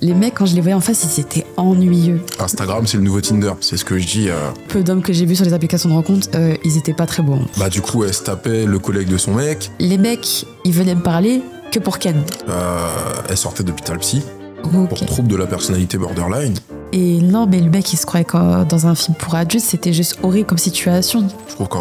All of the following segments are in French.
Les mecs, quand je les voyais en face, ils étaient ennuyeux. Instagram, c'est le nouveau Tinder, c'est ce que je dis. Peu d'hommes que j'ai vus sur les applications de rencontres, ils étaient pas très beaux. Bah du coup, elle se tapait le collègue de son mec. Les mecs, ils venaient me parler que pour Ken. Elle sortait d'hôpital psy Ok. pour trouble de la personnalité borderline. Et non, mais le mec, il se croyait que dans un film pour adultes, c'était juste horrible comme situation. Je trouve que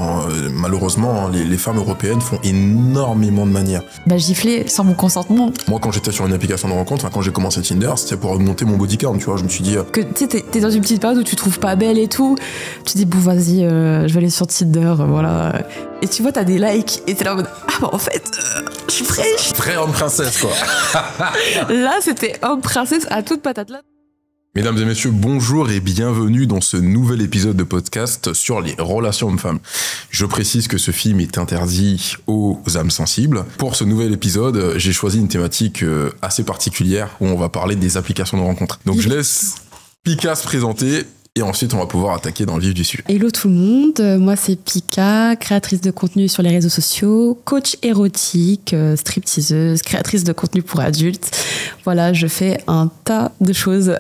malheureusement, les femmes européennes font énormément de manières. Bah, gifler sans mon consentement. Moi, quand j'étais sur une application de rencontre, quand j'ai commencé Tinder, c'était pour augmenter mon body count, tu vois. Je me suis dit... Que tu sais, t'es dans une petite période où tu te trouves pas belle et tout. Tu te dis, bon, vas-y, je vais aller sur Tinder, voilà. Et tu vois, t'as des likes et t'es là en mode, ah bah en fait, je suis fraîche. Vrai homme princesse, quoi. Là, c'était homme princesse à toute patate là. Mesdames et messieurs, bonjour et bienvenue dans ce nouvel épisode de podcast sur les relations hommes-femmes. Je précise que ce film est interdit aux âmes sensibles. Pour ce nouvel épisode, j'ai choisi une thématique assez particulière où on va parler des applications de rencontres. Donc je laisse Pika se présenter et ensuite on va pouvoir attaquer dans le vif du sujet. Hello tout le monde, moi c'est Pika, créatrice de contenu sur les réseaux sociaux, coach érotique, stripteaseuse, créatrice de contenu pour adultes. Voilà, je fais un tas de choses.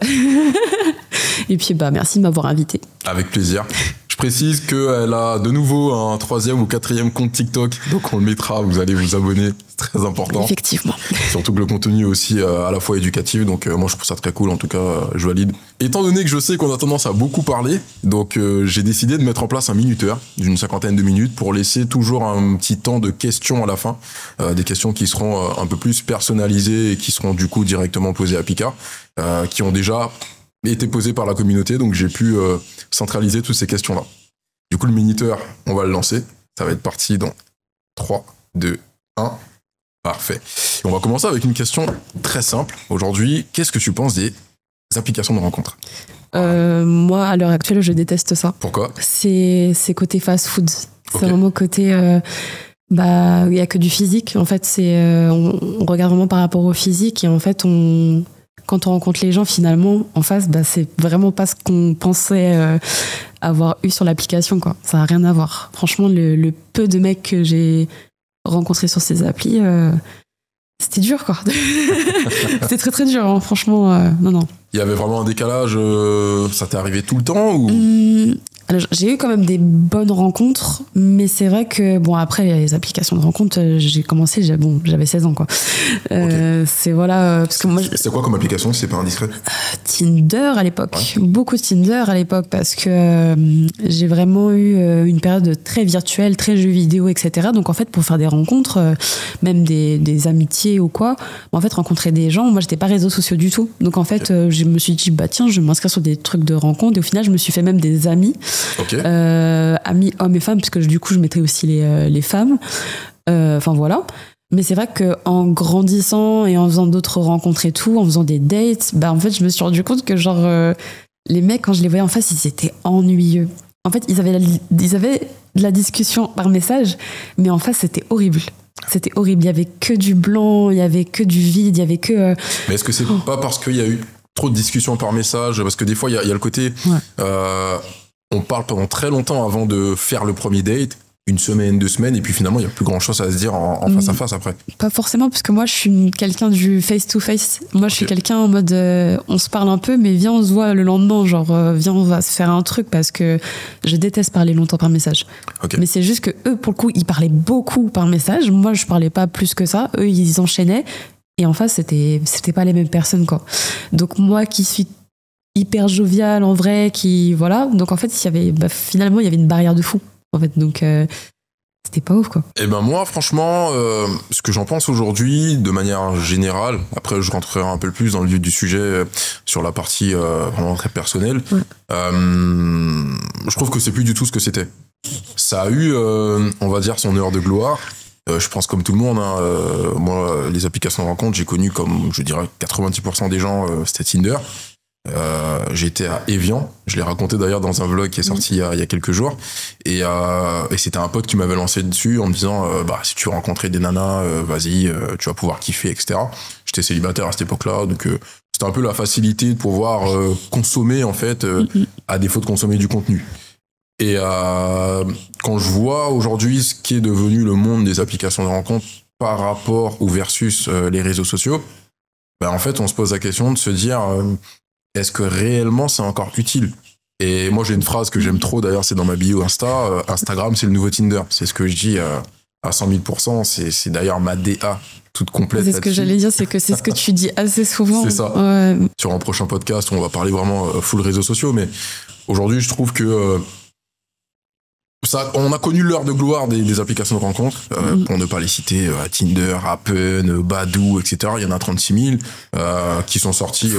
Et puis bah merci de m'avoir invitée. Avec plaisir. Je précise qu'elle a de nouveau un 3e ou 4e compte TikTok, donc on le mettra, vous allez vous abonner, c'est très important. Effectivement. Surtout que le contenu est aussi à la fois éducatif, donc moi je trouve ça très cool, en tout cas je valide. Étant donné que je sais qu'on a tendance à beaucoup parler, donc j'ai décidé de mettre en place un minuteur d'une 50aine de minutes pour laisser toujours un petit temps de questions à la fin, des questions qui seront un peu plus personnalisées et qui seront du coup directement posées à Pika, qui ont déjà été posées par la communauté, donc j'ai pu centraliser toutes ces questions-là. Du coup, le minuteur, on va le lancer. Ça va être parti dans 3, 2, 1. Parfait. Et on va commencer avec une question très simple. Aujourd'hui, qu'est-ce que tu penses des applications de rencontres ? Moi, à l'heure actuelle, je déteste ça. Pourquoi ? C'est côté fast-food. C'est Ok. vraiment côté... bah, il n'y a que du physique. En fait, on regarde vraiment par rapport au physique et en fait, quand on rencontre les gens, finalement, en face, bah, c'est vraiment pas ce qu'on pensait avoir eu sur l'application, quoi. Ça n'a rien à voir. Franchement, le peu de mecs que j'ai rencontrés sur ces applis, c'était dur, quoi. C'était très, très dur, hein. Franchement, non. Il y avait vraiment un décalage, ça t'est arrivé tout le temps ou... Alors, j'ai eu quand même des bonnes rencontres, mais c'est vrai que, bon, après, les applications de rencontres, j'ai commencé, j'avais 16 ans, quoi. C'est voilà, parce que moi... C'est quoi comme application, si c'est pas indiscret ? Tinder à l'époque, Ouais. beaucoup de Tinder à l'époque, parce que j'ai vraiment eu une période très virtuelle, très jeux vidéo, etc. Donc en fait, pour faire des rencontres, même des amitiés ou quoi, en fait, rencontrer des gens, moi j'étais pas réseaux sociaux du tout. Donc en fait, je me suis dit, bah tiens, je vais m'inscrire sur des trucs de rencontres, et au final, je me suis fait même des amis, Ok. amis hommes et femmes, puisque du coup, je mettrais aussi les femmes. Enfin voilà. Mais c'est vrai qu'en grandissant et en faisant d'autres rencontres et tout, en faisant des dates, bah en fait, je me suis rendu compte que genre les mecs, quand je les voyais en face, ils étaient ennuyeux. En fait, ils avaient de la discussion par message, mais en face, c'était horrible. C'était horrible. Il y avait que du blanc, il y avait que du vide, il y avait que... Mais est-ce que c'est pas parce qu'il y a eu trop de discussions par message ? Parce que des fois, il y a le côté... Ouais. On parle pendant très longtemps avant de faire le premier date, 1 semaine, 2 semaines, et puis finalement, il n'y a plus grand-chose à se dire en face à face après. Pas forcément, parce que moi, je suis quelqu'un du face-to-face. Moi, je suis Ok. quelqu'un en mode, on se parle un peu, mais viens, on se voit le lendemain. Genre, viens, on va se faire un truc, parce que je déteste parler longtemps par message. Ok. Mais c'est juste que eux, pour le coup, ils parlaient beaucoup par message. Moi, je parlais pas plus que ça. Eux, ils enchaînaient. Et en face, c'était pas les mêmes personnes, quoi. Donc, moi qui suis hyper joviale, en vrai, voilà. Donc, en fait, finalement, il y avait une barrière de fou, en fait. Donc, c'était pas ouf, quoi. Eh ben moi, franchement, ce que j'en pense aujourd'hui, de manière générale, après je rentrerai un peu plus dans le vif du sujet sur la partie vraiment très personnelle, Ouais. je trouve que c'est plus du tout ce que c'était. Ça a eu, on va dire, son heure de gloire. Je pense comme tout le monde, hein, moi, les applications de rencontre, j'ai connu comme, je dirais, 90% des gens, c'était Tinder. J'étais à Evian, je l'ai raconté d'ailleurs dans un vlog qui est sorti il y a quelques jours, et c'était un pote qui m'avait lancé dessus en me disant bah si tu veux rencontrer des nanas, vas-y, tu vas pouvoir kiffer, etc. J'étais célibataire à cette époque-là, donc c'était un peu la facilité de pouvoir consommer en fait, à défaut de consommer du contenu. Et quand je vois aujourd'hui ce qui est devenu le monde des applications de rencontre par rapport ou versus les réseaux sociaux, en fait, on se pose la question de se dire, est-ce que réellement c'est encore utile? Et moi, j'ai une phrase que j'aime trop, d'ailleurs, c'est dans ma bio Insta, Instagram, c'est le nouveau Tinder. C'est ce que je dis à 100 000%, c'est d'ailleurs ma DA toute complète. C'est ce que j'allais dire, c'est que c'est ce que tu dis assez souvent. C'est ça. Ouais. Sur un prochain podcast, on va parler vraiment full réseaux sociaux, mais aujourd'hui, je trouve que on a connu l'heure de gloire des applications de rencontres, pour ne pas les citer, Tinder, Happen, Badoo, etc. Il y en a 36 000 qui sont sortis.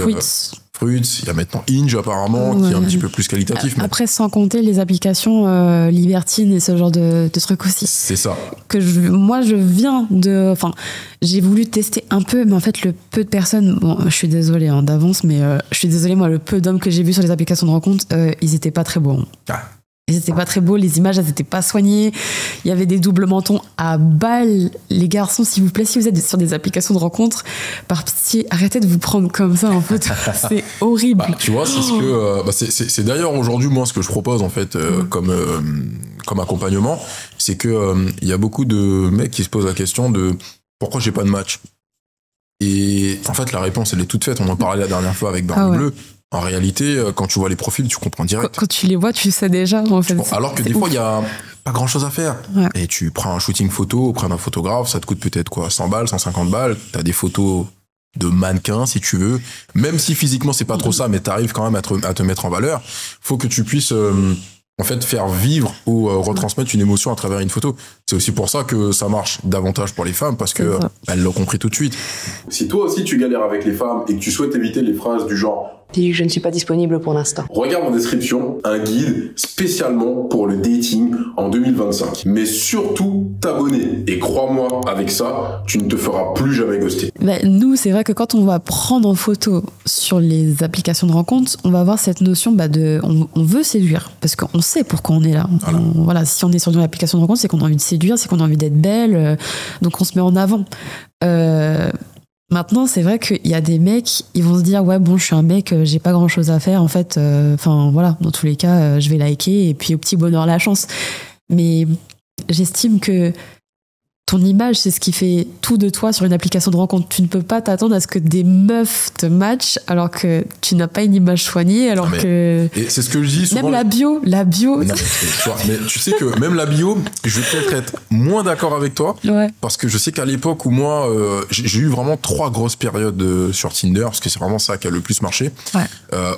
Fruits, il y a maintenant Hinge apparemment, qui est un petit peu plus qualitatif. Après, sans compter les applications libertines et ce genre de trucs aussi. C'est ça. Moi, je viens de... Enfin, j'ai voulu tester un peu, mais en fait, le peu de personnes... Bon, je suis désolée d'avance, mais je suis désolée, moi, le peu d'hommes que j'ai vus sur les applications de rencontres, ils étaient pas très beaux. Ah. Ils étaient pas très beaux, les images, elles étaient pas soignées. Il y avait des doubles mentons à balles. Les garçons, s'il vous plaît, si vous êtes sur des applications de rencontres, par pitié, arrêtez de vous prendre comme ça, en fait. C'est horrible. Tu vois, c'est ce que... c'est d'ailleurs aujourd'hui, moi, ce que je propose, en fait, comme accompagnement, c'est que il y a beaucoup de mecs qui se posent la question de pourquoi j'ai pas de match. Et en fait, la réponse, elle est toute faite. On en parlait la dernière fois avec Barbe Bleue. En réalité, quand tu vois les profils, tu comprends direct. Quand tu les vois, tu sais déjà. En fait, alors que des fois, il n'y a pas grand-chose à faire. Ouais. Et tu prends un shooting photo auprès d'un photographe, ça te coûte peut-être 100 balles, 150 balles. Tu as des photos de mannequins, si tu veux. Même si physiquement, c'est pas trop ça, mais tu arrives quand même à te mettre en valeur. Faut que tu puisses... en fait, faire vivre ou retransmettre une émotion à travers une photo. C'est aussi pour ça que ça marche davantage pour les femmes, parce que elles l'ont compris tout de suite. Si toi aussi tu galères avec les femmes et que tu souhaites éviter les phrases du genre « Dis que je ne suis pas disponible pour l'instant », regarde en description un guide spécialement pour le dating en 2025. Mais surtout, t'abonner. Et crois-moi, avec ça, tu ne te feras plus jamais ghoster. Nous, c'est vrai que quand on va prendre en photo sur les applications de rencontres, on va avoir cette notion on veut séduire, parce qu'on sait pourquoi on est là. Voilà, si on est sur une application de rencontre, c'est qu'on a envie de séduire, c'est qu'on a envie d'être belle, donc on se met en avant. Maintenant, c'est vrai qu'il y a des mecs, ils vont se dire ouais bon, je suis un mec, j'ai pas grand chose à faire en fait. Enfin voilà, dans tous les cas, je vais liker et puis au petit bonheur la chance. Mais j'estime que ton image, c'est ce qui fait tout de toi sur une application de rencontre. Tu ne peux pas t'attendre à ce que des meufs te matchent alors que tu n'as pas une image soignée, alors que... Et c'est ce que je dis souvent... Même la bio... Non, mais tu sais que même la bio, je vais peut-être être moins d'accord avec toi, parce que je sais qu'à l'époque où moi, j'ai eu vraiment 3 grosses périodes sur Tinder, parce que c'est vraiment ça qui a le plus marché.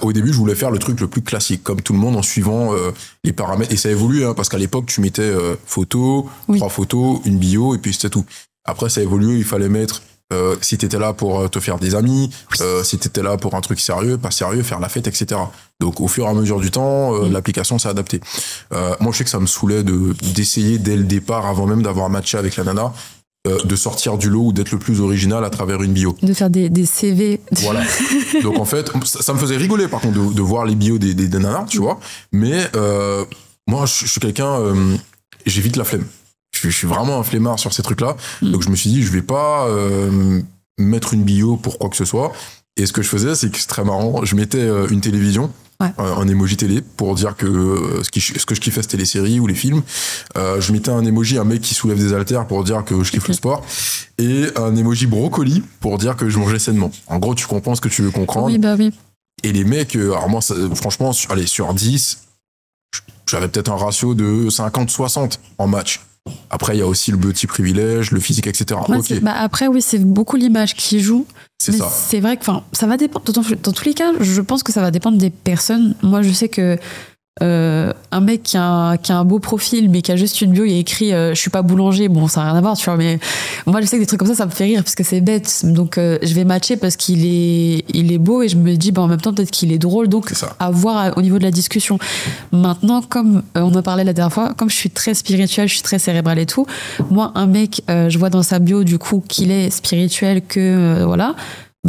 Au début, je voulais faire le truc le plus classique, comme tout le monde, en suivant les paramètres. Et ça évolue, parce qu'à l'époque, tu mettais photo, 3 photos, une bio, et puis c'était tout. Après, ça a évolué, il fallait mettre si t'étais là pour te faire des amis, si t'étais là pour un truc sérieux, pas sérieux, faire la fête, etc. Donc au fur et à mesure du temps, l'application s'est adaptée. Moi, je sais que ça me saoulait d'essayer dès le départ, avant même d'avoir matché avec la nana, de sortir du lot ou d'être le plus original à travers une bio. De faire des CV. Voilà. Donc en fait, ça me faisait rigoler par contre de voir les bios des nanas, tu vois. Mais moi, je suis quelqu'un, j'ai vite la flemme. Je suis vraiment un flemmard sur ces trucs-là. Donc je me suis dit, je vais pas mettre une bio pour quoi que ce soit. Et ce que je faisais, c'est que c'est très marrant. Je mettais une télévision, un emoji télé, pour dire que ce que je kiffais, c'était les séries ou les films. Je mettais un emoji, un mec qui soulève des haltères, pour dire que je kiffe le sport. Et un emoji brocoli, pour dire que je mangeais sainement. En gros, tu comprends ce que tu veux comprendre. Oui, bah oui. Et les mecs, alors moi, franchement, sur 10, j'avais peut-être un ratio de 50-60 en match. Après, il y a aussi le petit privilège, le physique, etc. Ouais, après, oui, c'est beaucoup l'image qui joue. C'est ça. C'est vrai que ça va dépendre. Dans tous les cas, je pense que ça va dépendre des personnes. Moi, je sais que un mec qui a un beau profil, mais qui a juste une bio, il y a écrit je suis pas boulanger. Bon, ça n'a rien à voir, tu vois. Mais moi, je sais que des trucs comme ça me fait rire parce que c'est bête. Donc, je vais matcher parce qu'il est beau et je me dis, en même temps, peut-être qu'il est drôle. Donc, à voir au niveau de la discussion. Maintenant, comme on en parlait la dernière fois, comme je suis très spirituelle, je suis très cérébrale et tout, moi, un mec, je vois dans sa bio, du coup, qu'il est spirituel, que voilà.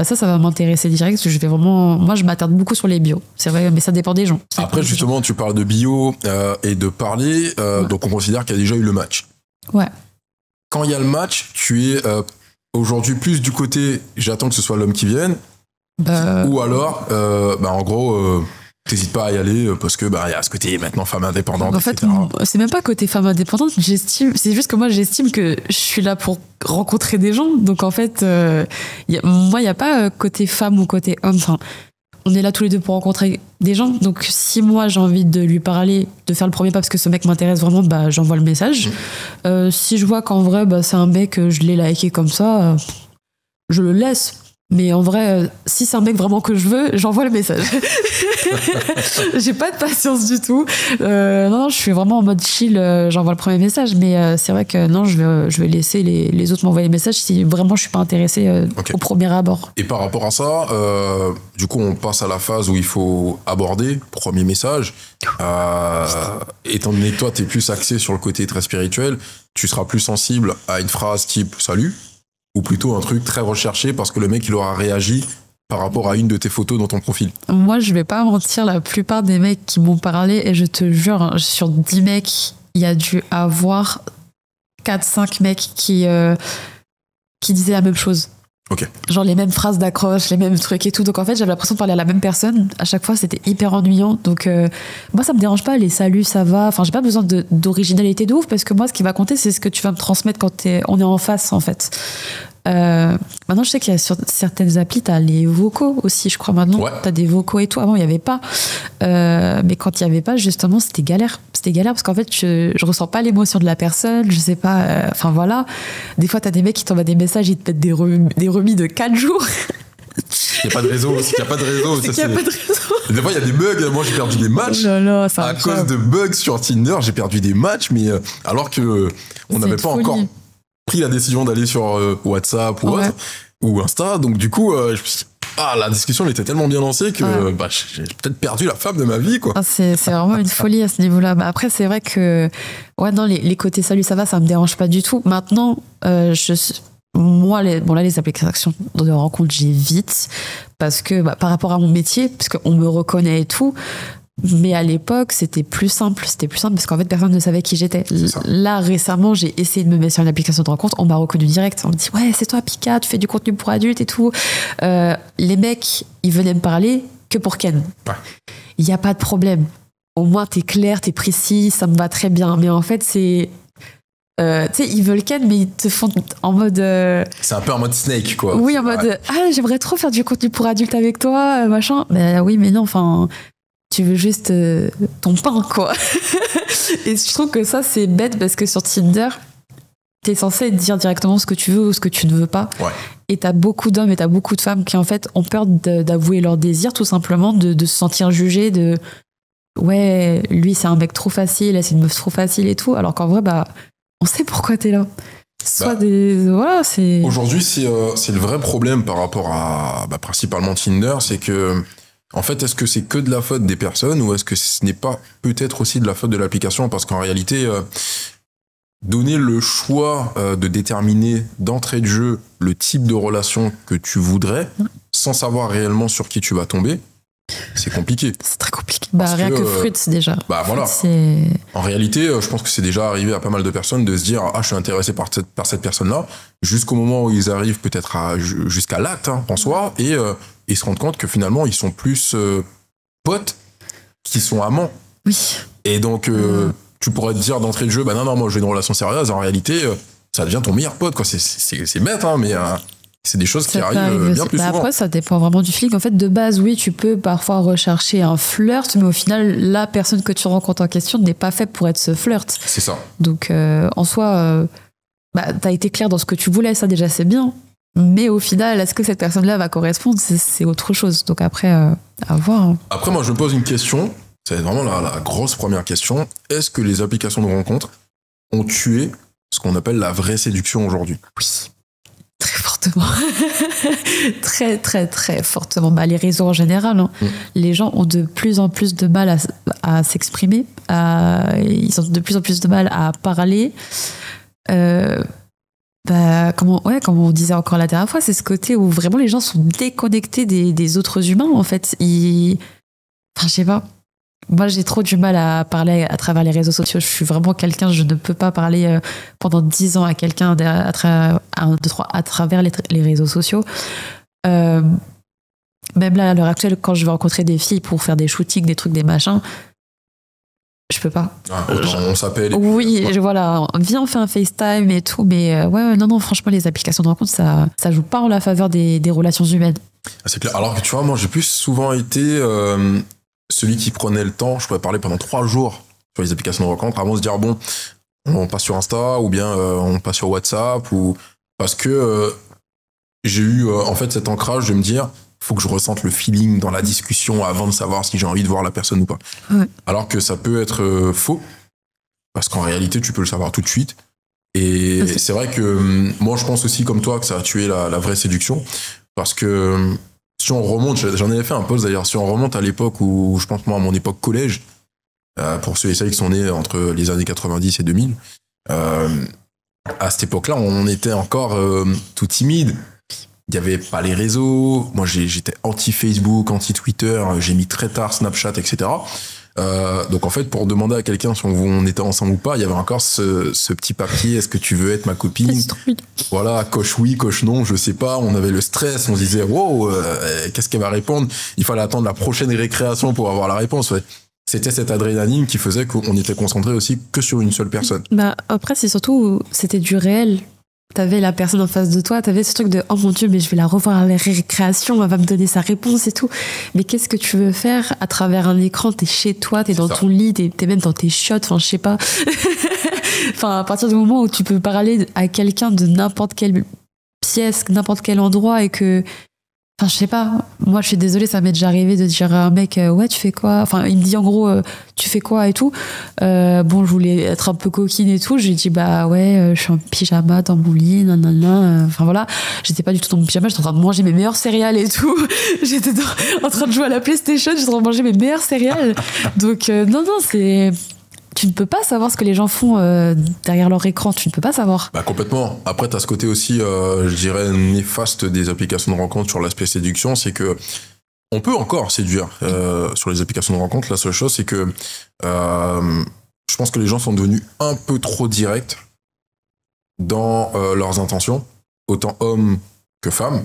Ça va m'intéresser direct. Je vais vraiment... Moi, je m'attarde beaucoup sur les bios. C'est vrai, mais ça dépend des gens. Après, justement, tu parles de bio et de parler. Donc, on considère qu'il y a déjà eu le match. Ouais. Quand il y a le match, tu es aujourd'hui plus du côté j'attends que ce soit l'homme qui vienne. Ou alors, en gros, t'hésites pas à y aller parce que il y a ce côté maintenant femme indépendante, en fait, etc. c'est même pas côté femme indépendante, c'est juste que moi j'estime que je suis là pour rencontrer des gens. Donc en fait, moi il n'y a pas côté femme ou côté homme. Enfin, on est là tous les deux pour rencontrer des gens. Donc si moi j'ai envie de lui parler, de faire le premier pas parce que ce mec m'intéresse vraiment, j'envoie le message. Si je vois qu'en vrai c'est un mec, je l'ai liké comme ça, je le laisse. Mais en vrai, si c'est un mec vraiment que je veux, j'envoie le message. J'ai pas de patience du tout. Non, je suis vraiment en mode chill, j'envoie le premier message. Mais c'est vrai que non, je vais laisser les autres m'envoyer les messages si vraiment je suis pas intéressée au premier abord. Et par rapport à ça, du coup, on passe à la phase où il faut aborder premier message. Étant donné que toi, t'es plus axé sur le côté très spirituel, tu seras plus sensible à une phrase type « Salut ». Ou plutôt un truc très recherché parce que le mec, il aura réagi par rapport à une de tes photos dans ton profil. Moi, je vais pas mentir, la plupart des mecs qui m'ont parlé, et je te jure, sur 10 mecs, il y a dû avoir 4-5 mecs qui disaient la même chose. Ok. Genre les mêmes phrases d'accroche, les mêmes trucs et tout. Donc en fait, j'avais l'impression de parler à la même personne. À chaque fois, c'était hyper ennuyant. Donc moi, ça me dérange pas. Les saluts, ça va. Enfin, j'ai pas besoin d'originalité de ouf parce que moi, ce qui va compter, c'est ce que tu vas me transmettre quand on est en face, en fait. Maintenant, je sais qu'il y a sur certaines applis, t'as les vocaux aussi, je crois maintenant. Ouais. T'as des vocaux et tout. Avant, il y avait pas. Mais quand il y avait pas, justement, c'était galère. C'était galère parce qu'en fait, je ressens pas l'émotion de la personne. Je sais pas. Enfin voilà. Des fois, t'as des mecs qui t'envoient des messages, ils te mettent des remis de 4 jours. Il n'y a pas de réseau. Il n'y a pas de réseau. C'est qu'il y a pas de réseau. Des fois, il y a des bugs. Moi, j'ai perdu des matchs. Oh là là, c'est à incroyable. cause de bugs sur Tinder, j'ai perdu des matchs, mais alors que on n'avait pas encore pris la décision d'aller sur WhatsApp ou autre, ou Insta. Donc du coup, je me suis dit, la discussion elle était tellement bien lancée que j'ai peut-être perdu la femme de ma vie, quoi. C'est vraiment une folie à ce niveau-là. Après, c'est vrai que non, les côtés salut, ça va, ça me dérange pas du tout. Maintenant, moi, les applications de rencontre, j'évite parce que par rapport à mon métier, parce qu'on me reconnaît et tout. Mais à l'époque, c'était plus simple. C'était plus simple parce qu'en fait, personne ne savait qui j'étais. Là, récemment, j'ai essayé de me mettre sur une application de rencontre. On m'a reconnu direct. On me dit, ouais, c'est toi, Pika, tu fais du contenu pour adultes et tout. Les mecs, ils venaient me parler que pour Ken. Il n'y a pas de problème. Au moins, t'es clair, t'es précis, ça me va très bien. Mais en fait, c'est... tu sais, ils veulent Ken, mais ils te font en mode... C'est un peu en mode Snake, quoi. Oui, en mode, j'aimerais trop faire du contenu pour adultes avec toi, machin. Mais oui, mais non, enfin... Tu veux juste ton pain, quoi. Et je trouve que ça, c'est bête parce que sur Tinder, t'es censé dire directement ce que tu veux ou ce que tu ne veux pas. Ouais. Et t'as beaucoup d'hommes et t'as beaucoup de femmes qui, en fait, ont peur d'avouer leurs désirs, tout simplement, de se sentir jugés, de ouais, lui, c'est un mec trop facile, c'est une meuf trop facile et tout. Alors qu'en vrai, on sait pourquoi t'es là. Voilà, c'est... Aujourd'hui, c'est le vrai problème par rapport à principalement Tinder, c'est que en fait, est-ce que c'est que de la faute des personnes ou est-ce que ce n'est pas peut-être aussi de la faute de l'application? Parce qu'en réalité, donner le choix de déterminer d'entrée de jeu le type de relation que tu voudrais, sans savoir réellement sur qui tu vas tomber, c'est compliqué. C'est très compliqué. Rien que Fruits, déjà. Voilà. C'est... En réalité, je pense que c'est déjà arrivé à pas mal de personnes de se dire « Ah, je suis intéressé par cette personne-là », jusqu'au moment où ils arrivent peut-être jusqu'à l'acte, en soi, et ils se rendent compte que finalement, ils sont plus potes qu'ils sont amants. Oui. Et donc, tu pourrais te dire d'entrée de jeu « non, moi, j'ai une relation sérieuse », en réalité, ça devient ton meilleur pote, quoi. C'est bête, mais... c'est des choses qui arrivent bien plus souvent. Après, ça dépend vraiment du feeling. En fait, de base, oui, tu peux parfois rechercher un flirt, mais au final, la personne que tu rencontres en question n'est pas faite pour être ce flirt. C'est ça. Donc, en soi, t'as été clair dans ce que tu voulais, ça déjà, c'est bien. Mais au final, est-ce que cette personne-là va correspondre? C'est autre chose. Donc après, à voir. Après, moi, je me pose une question. C'est vraiment la grosse première question. Est-ce que les applications de rencontre ont tué ce qu'on appelle la vraie séduction aujourd'hui? Oui. Très fortement. Très, très, très fortement. Les réseaux en général, les gens ont de plus en plus de mal à s'exprimer. Ils ont de plus en plus de mal à parler. Comme on disait encore la dernière fois, c'est ce côté où vraiment les gens sont déconnectés des autres humains, en fait. Je sais pas. Moi, j'ai trop du mal à parler à travers les réseaux sociaux. Je suis vraiment quelqu'un, je ne peux pas parler pendant 10 ans à quelqu'un à travers les réseaux sociaux. Même là, à l'heure actuelle, quand je vais rencontrer des filles pour faire des shootings, des trucs, des machins, je peux pas. Autant on s'appelle. Oui, voilà, viens, on fait un FaceTime et tout, mais non, franchement, les applications de rencontre, ça joue pas en la faveur des relations humaines. C'est clair. Alors que tu vois, moi, j'ai plus souvent été celui qui prenait le temps. Je pourrais parler pendant 3 jours sur les applications de rencontre avant de se dire, bon, on passe sur Insta ou bien on passe sur WhatsApp, ou parce que j'ai eu en fait cet ancrage de me dire, faut que je ressente le feeling dans la discussion avant de savoir si j'ai envie de voir la personne ou pas. Ouais. Alors que ça peut être faux, parce qu'en réalité, tu peux le savoir tout de suite. Et c'est vrai que moi, je pense aussi comme toi que ça a tué la vraie séduction, parce que si on remonte, j'en avais fait un post d'ailleurs, si on remonte à l'époque où, je pense moi à mon époque collège, pour ceux et celles qui sont nés entre les années 90 et 2000, à cette époque-là, on était encore tout timide. Il n'y avait pas les réseaux. Moi, j'étais anti-Facebook, anti-Twitter. J'ai mis très tard Snapchat, etc. Donc, en fait, pour demander à quelqu'un si on était ensemble ou pas, il y avait encore ce petit papier. Est-ce que tu veux être ma copine? Voilà, coche oui, coche non, je sais pas. On avait le stress. On se disait, wow, qu'est-ce qu'elle va répondre? Il fallait attendre la prochaine récréation pour avoir la réponse. Ouais. C'était cette adrénaline qui faisait qu'on était concentré aussi que sur une seule personne. Bah, après, c'est surtout, c'était du réel. T'avais la personne en face de toi, t'avais ce truc de oh mon Dieu, mais je vais la revoir à la récréation, elle va me donner sa réponse et tout. Mais qu'est-ce que tu veux faire à travers un écran? T'es chez toi, t'es dans ton lit, t'es même dans tes chiottes, enfin je sais pas. Enfin, à partir du moment où tu peux parler à quelqu'un de n'importe quelle pièce, n'importe quel endroit et que. Enfin, je sais pas, moi je suis désolée, ça m'est déjà arrivé de dire à un mec ouais, tu fais quoi? Enfin, il me dit en gros tu fais quoi et tout. Bon, je voulais être un peu coquine et tout, j'ai dit bah ouais, je suis en pyjama dans mon lit, nanana. Enfin voilà, j'étais pas du tout dans mon pyjama, j'étais en train de manger mes meilleurs céréales et tout. J'étais en train de jouer à la PlayStation, j'étais en train de manger mes meilleurs céréales. Donc non, c'est. Tu ne peux pas savoir ce que les gens font derrière leur écran, tu ne peux pas savoir. Bah complètement. Après, t'as ce côté aussi, je dirais, néfaste des applications de rencontre sur l'aspect séduction, c'est que on peut encore séduire sur les applications de rencontre. La seule chose, c'est que je pense que les gens sont devenus un peu trop directs dans leurs intentions, autant hommes que femmes.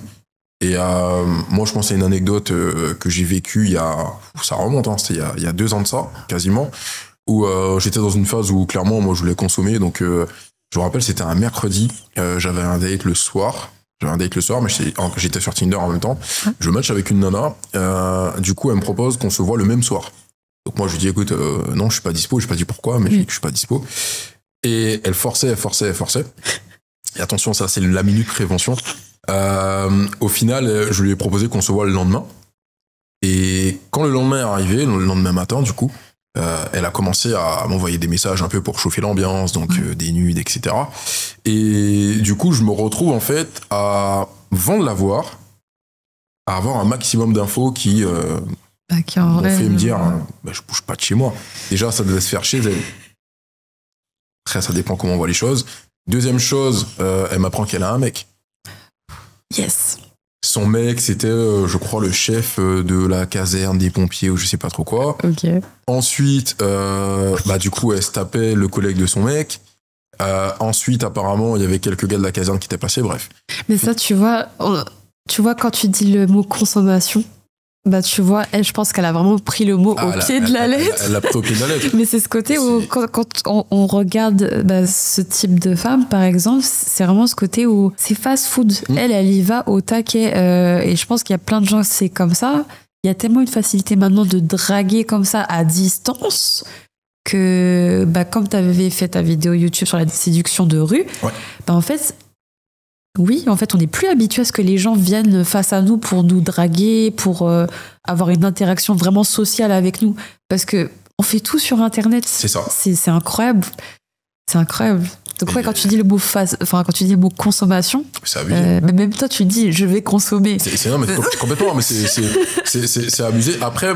Et moi, je pense à une anecdote que j'ai vécue ça remonte, hein, c'était il y a 2 ans de ça, quasiment, où j'étais dans une phase où clairement moi je voulais consommer, donc je me rappelle c'était un mercredi, j'avais un date le soir, mais j'étais sur Tinder en même temps, je match avec une nana, du coup elle me propose qu'on se voit le même soir, donc moi je lui dis écoute non je suis pas dispo, j'ai pas dit pourquoi mais je dis que je suis pas dispo, et elle forçait, et attention ça c'est la minute prévention, au final je lui ai proposé qu'on se voit le lendemain, et quand le lendemain est arrivé, le lendemain matin du coup, elle a commencé à m'envoyer des messages un peu pour chauffer l'ambiance, donc des nudes, etc. Et du coup, je me retrouve en fait avant de la voir, à avoir un maximum d'infos qui m'ont fait me dire je bouge pas de chez moi. Déjà, ça devait se faire chez elle. Après, ça dépend comment on voit les choses. Deuxième chose, elle m'apprend qu'elle a un mec. Yes. Son mec, c'était, je crois, le chef de la caserne des pompiers ou je sais pas trop quoi. Ok. Ensuite, du coup, elle se tapait le collègue de son mec. Ensuite, apparemment, il y avait quelques gars de la caserne qui étaient passés, bref. Mais ça, tu vois, quand tu dis le mot consommation, bah tu vois, elle, je pense qu'elle a vraiment pris le mot au pied de la lettre. Elle a pris au pied de la lettre. Mais c'est ce côté où, quand on regarde ce type de femme, par exemple, c'est vraiment ce côté où c'est fast-food. Elle y va au taquet. Et je pense qu'il y a plein de gens, c'est comme ça. Il y a tellement une facilité maintenant de draguer comme ça à distance que, comme tu avais fait ta vidéo YouTube sur la séduction de rue, en fait... Oui, en fait, on n'est plus habitué à ce que les gens viennent face à nous pour nous draguer, pour avoir une interaction vraiment sociale avec nous. Parce que on fait tout sur Internet. C'est ça. C'est incroyable. C'est incroyable. Donc quand tu dis le mot quand tu dis le mot consommation, mais même toi tu dis je vais consommer. Non, mais complètement. Mais c'est abusé. Après,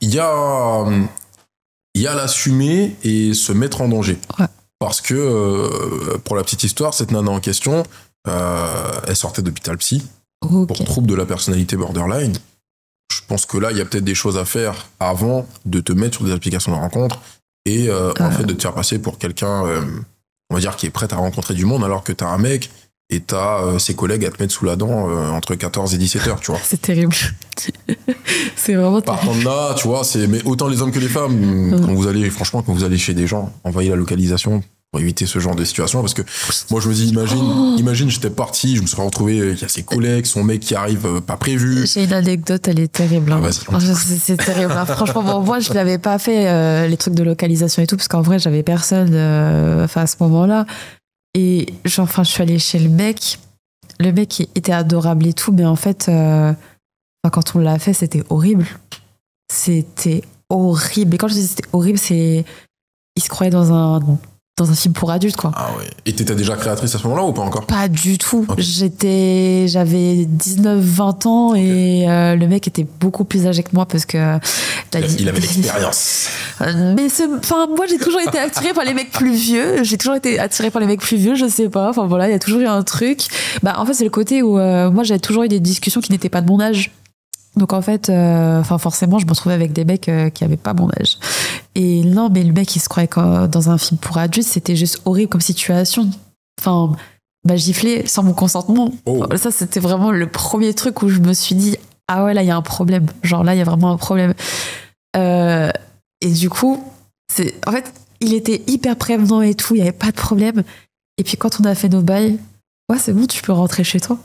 il y a l'assumer et se mettre en danger. Ouais. Parce que pour la petite histoire, cette nana en question. Elle sortait d'hôpital psy pour trouble de la personnalité borderline. Je pense que là, il y a peut-être des choses à faire avant de te mettre sur des applications de rencontre et en fait de te faire passer pour quelqu'un, on va dire, qui est prêt à rencontrer du monde alors que t'as un mec et t'as ses collègues à te mettre sous la dent entre 14 et 17 heures, tu vois. C'est terrible. C'est vraiment Par terrible. contre là, tu vois, mais autant les hommes que les femmes, quand vous allez chez des gens, envoyez la localisation pour éviter ce genre de situation, parce que moi je me dis, imagine j'étais parti, je me serais retrouvé, il y a ses collègues, son mec qui arrive pas prévu. J'ai une anecdote, elle est terrible. Hein. Vas-y. C'est terrible. Hein. Franchement, bon, moi, je n'avais pas fait les trucs de localisation et tout, parce qu'en vrai, j'avais personne à ce moment-là. Et genre, je suis allée chez le mec. Le mec il était adorable et tout, mais en fait, quand on l'a fait, c'était horrible. C'était horrible. Et quand je dis c'était horrible, il se croyait dans un film pour adultes, quoi. Ah ouais. Et t'étais déjà créatrice à ce moment-là ou pas encore? Pas du tout. Okay. J'avais 19-20 ans et le mec était beaucoup plus âgé que moi parce que... Il avait l'expérience. Mais moi, j'ai toujours été attirée par les mecs plus vieux. Je sais pas. Enfin, voilà, il y a toujours eu un truc. En fait, c'est le côté où moi, j'avais toujours eu des discussions qui n'étaient pas de mon âge. Donc en fait, forcément, je me retrouvais avec des mecs qui avaient pas mon âge. Et non, mais le mec, il se croyait dans un film pour adultes, c'était juste horrible comme situation. Gifler sans mon consentement. Oh. Ça, c'était vraiment le premier truc où je me suis dit, ah ouais, là, il y a un problème. Genre là, il y a vraiment un problème. Et du coup, en fait, il était hyper prévenant et tout, il y avait pas de problème. Et puis quand on a fait nos bails, ouais, c'est bon, tu peux rentrer chez toi.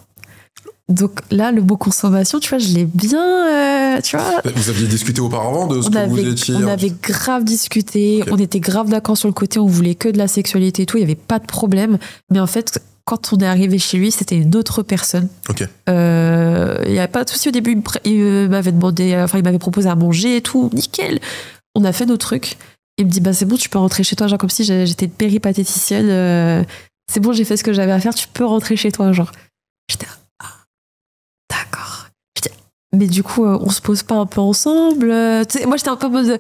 Donc là, le mot consommation, tu vois, je l'ai bien, tu vois. Vous aviez discuté auparavant de ce que vous étiez... On avait grave discuté, okay. On était grave d'accord sur le côté, on voulait que de la sexualité et tout, il n'y avait pas de problème. Mais en fait, quand on est arrivé chez lui, c'était une autre personne. Ok. Il n'y avait pas de souci au début, il m'avait proposé à manger et tout, nickel. On a fait nos trucs. Il me dit, c'est bon, tu peux rentrer chez toi, genre comme si j'étais une péripatéticienne. C'est bon, j'ai fait ce que j'avais à faire, tu peux rentrer chez toi, genre. J'étais d'accord. Mais du coup, on se pose pas un peu ensemble? Moi, j'étais un peu en mode...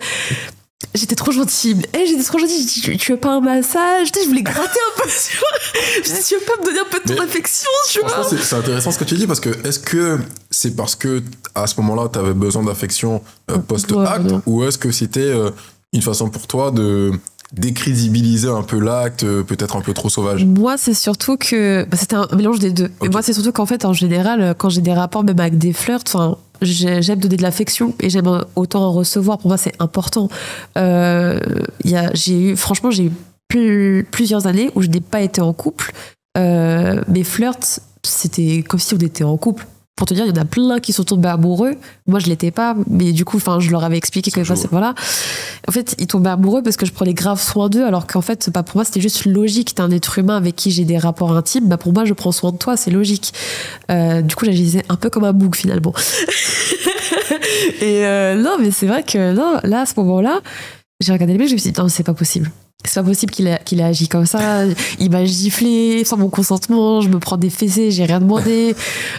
J'étais trop gentille. Je dis, tu veux pas un massage? Je voulais gratter un peu. Je dis, tu veux pas me donner un peu de ton affection, tu vois? C'est intéressant ce que tu dis, parce que est-ce que c'est parce que à ce moment-là, t'avais besoin d'affection post-acte, ou est-ce que c'était une façon pour toi de décrédibiliser un peu l'acte, peut-être un peu trop sauvage? Moi, c'est surtout que... c'était un mélange des deux. Okay. Et moi, c'est surtout qu'en fait, en général, quand j'ai des rapports, même avec des flirts, j'aime donner de l'affection et j'aime autant en recevoir. Pour moi, c'est important. J'ai eu plusieurs années où je n'ai pas été en couple. Mes flirts, c'était comme si on était en couple. Pour te dire, il y en a plein qui sont tombés amoureux. Moi, je l'étais pas, mais du coup, je leur avais expliqué que voilà. En fait, ils tombaient amoureux parce que je prenais grave soin d'eux, alors qu'en fait, pour moi, c'était juste logique. T'es un être humain avec qui j'ai des rapports intimes. Pour moi, je prends soin de toi, c'est logique. Du coup, j'agissais un peu comme un bouc finalement. Et non, mais c'est vrai que non, là, à ce moment-là, j'ai regardé les mecs, je me suis dit non, c'est pas possible. C'est pas possible qu'il ait agi comme ça. Il m'a giflé sans mon consentement. Je me prends des fessées, j'ai rien demandé.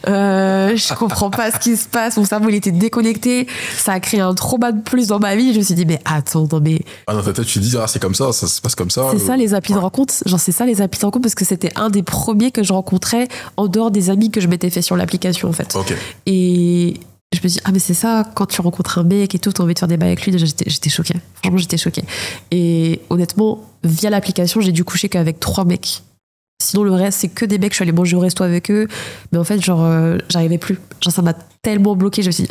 Je comprends pas ce qui se passe. Mon cerveau, il était déconnecté. Ça a créé un trauma de plus dans ma vie. Je me suis dit, mais attends, non, mais. Ah, dans ta tête, tu te dis, c'est comme ça se passe comme ça. C'est ça, les applis de rencontre. Genre, c'est ça, les applis de rencontre, parce que c'était un des premiers que je rencontrais en dehors des amis que je m'étais fait sur l'application, en fait. Ok. Et je me dis, mais c'est ça, quand tu rencontres un mec et tout, t'as envie de faire des bails avec lui. Déjà, j'étais choquée. Franchement, j'étais choquée. Et honnêtement, via l'application, j'ai dû coucher qu'avec 3 mecs. Sinon, le reste, c'est que des mecs. Je suis allée manger au resto avec eux. Mais en fait, j'arrivais plus. Genre, ça m'a tellement bloquée. Je me suis dit,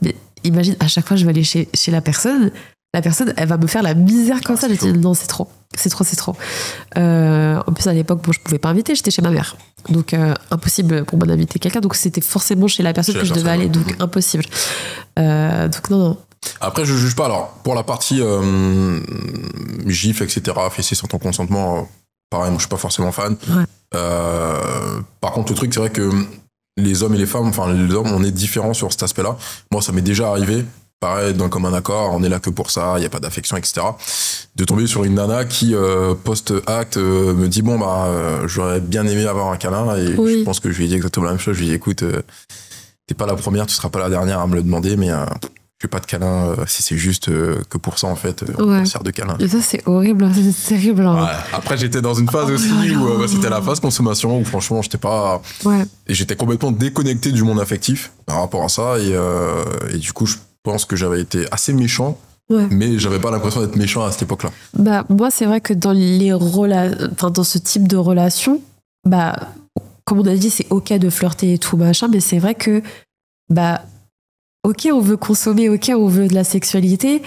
mais imagine, à chaque fois, je vais aller chez la personne. La personne, elle va me faire la misère comme ça. J'ai dit, non, c'est trop. C'est trop. En plus, à l'époque, je pouvais pas inviter. J'étais chez ma mère. Donc, impossible pour moi d'inviter quelqu'un. Donc, c'était forcément chez la personne que je devais aller. Donc, impossible. Donc, non. Après, je juge pas. Alors, pour la partie gif, etc., fessé sans ton consentement, pareil, moi, je suis pas forcément fan. Ouais. Par contre, le truc, c'est vrai que les hommes et les femmes, enfin, les hommes, on est différents sur cet aspect-là. Moi, ça m'est déjà arrivé. Pareil, d'un commun accord, on est là que pour ça, il n'y a pas d'affection, etc. De tomber sur une nana qui, post-acte, me dit, j'aurais bien aimé avoir un câlin, et oui. Je pense que je lui ai dit exactement la même chose. Je lui ai dit, écoute, t'es pas la première, tu seras pas la dernière à me le demander, mais je fais pas de câlin, si c'est juste que pour ça, en fait, on sert de câlin. Et ça, c'est horrible, c'est terrible. Hein. Ouais. Après, j'étais dans une phase aussi où c'était la phase consommation, où franchement, j'étais pas... Ouais. Et j'étais complètement déconnecté du monde affectif par rapport à ça, et du coup, je pense que j'avais été assez méchant, mais j'avais pas l'impression d'être méchant à cette époque-là. Moi, c'est vrai que dans dans ce type de relation, comme on a dit, c'est ok de flirter et tout machin, mais c'est vrai que bah ok, on veut consommer, ok, on veut de la sexualité,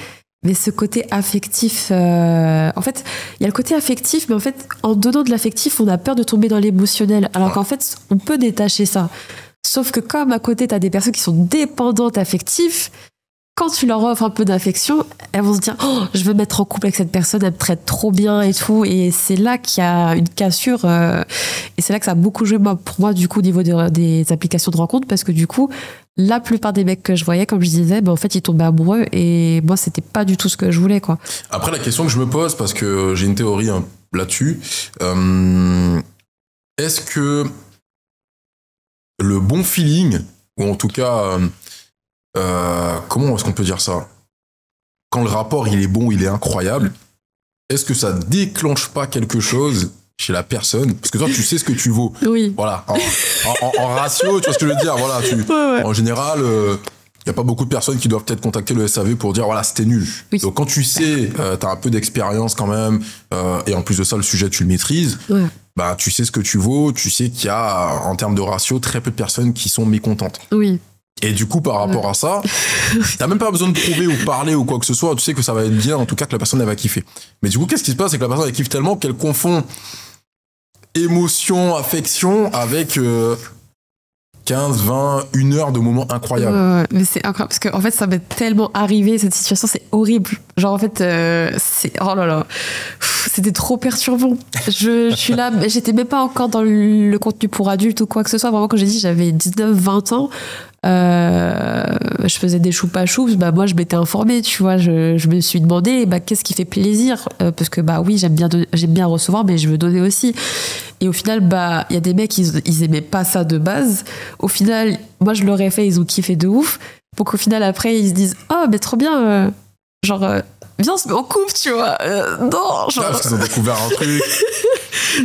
mais ce côté affectif, en fait, il y a le côté affectif, mais en fait, en donnant de l'affectif, on a peur de tomber dans l'émotionnel, alors qu'en fait, on peut détacher ça. Sauf que comme à côté, t'as des personnes qui sont dépendantes affectives, quand tu leur offres un peu d'affection, elles vont se dire oh, je veux me mettre en couple avec cette personne, elle me traite trop bien et tout. Et c'est là qu'il y a une cassure. Et c'est là que ça a beaucoup joué pour moi, du coup, au niveau des applications de rencontre. Parce que du coup, la plupart des mecs que je voyais, comme je disais, en fait, ils tombaient amoureux. Et moi, c'était pas du tout ce que je voulais, quoi. Après, la question que je me pose, parce que j'ai une théorie là-dessus, est-ce que le bon feeling, ou en tout cas... comment est-ce qu'on peut dire ça? Quand le rapport il est bon, il est incroyable, est-ce que ça déclenche pas quelque chose chez la personne? Parce que toi, tu sais ce que tu vaux. Oui. Voilà. En ratio, tu vois ce que je veux dire? Voilà, Ouais. En général, il n'y a pas beaucoup de personnes qui doivent peut-être contacter le SAV pour dire voilà, c'était nul. Oui. Donc quand tu sais, t'as un peu d'expérience quand même, et en plus de ça, le sujet, tu le maîtrises. Ouais. Bah, tu sais ce que tu vaux, tu sais qu'il y a, en termes de ratio, très peu de personnes qui sont mécontentes. Oui. Et du coup, par rapport à ça, t'as même pas besoin de prouver ou parler ou quoi que ce soit. Tu sais que ça va être bien, en tout cas que la personne elle va kiffer. Mais du coup, qu'est-ce qui se passe? C'est que la personne elle kiffe tellement qu'elle confond émotion, affection avec 15, 20, 1 heure de moments incroyables. Ouais, mais c'est incroyable parce qu'en fait, ça m'est tellement arrivé cette situation, c'est horrible. Genre en fait, c'est oh là là, c'était trop perturbant. Je suis là, mais j'étais même pas encore dans le contenu pour adultes ou quoi que ce soit. Vraiment, quand j'ai dit j'avais 19, 20 ans. Je faisais des choupa choups, bah moi je m'étais informée, tu vois, je me suis demandé bah qu'est-ce qui fait plaisir, parce que bah oui j'aime bien recevoir, mais je veux donner aussi. Et au final bah il y a des mecs ils aimaient pas ça de base. Au final moi je leur ai fait, ils ont kiffé de ouf. Donc au final après ils se disent oh mais trop bien, genre viens on se met en couple, tu vois. Non genre Parce qu'ils ont découvert un truc.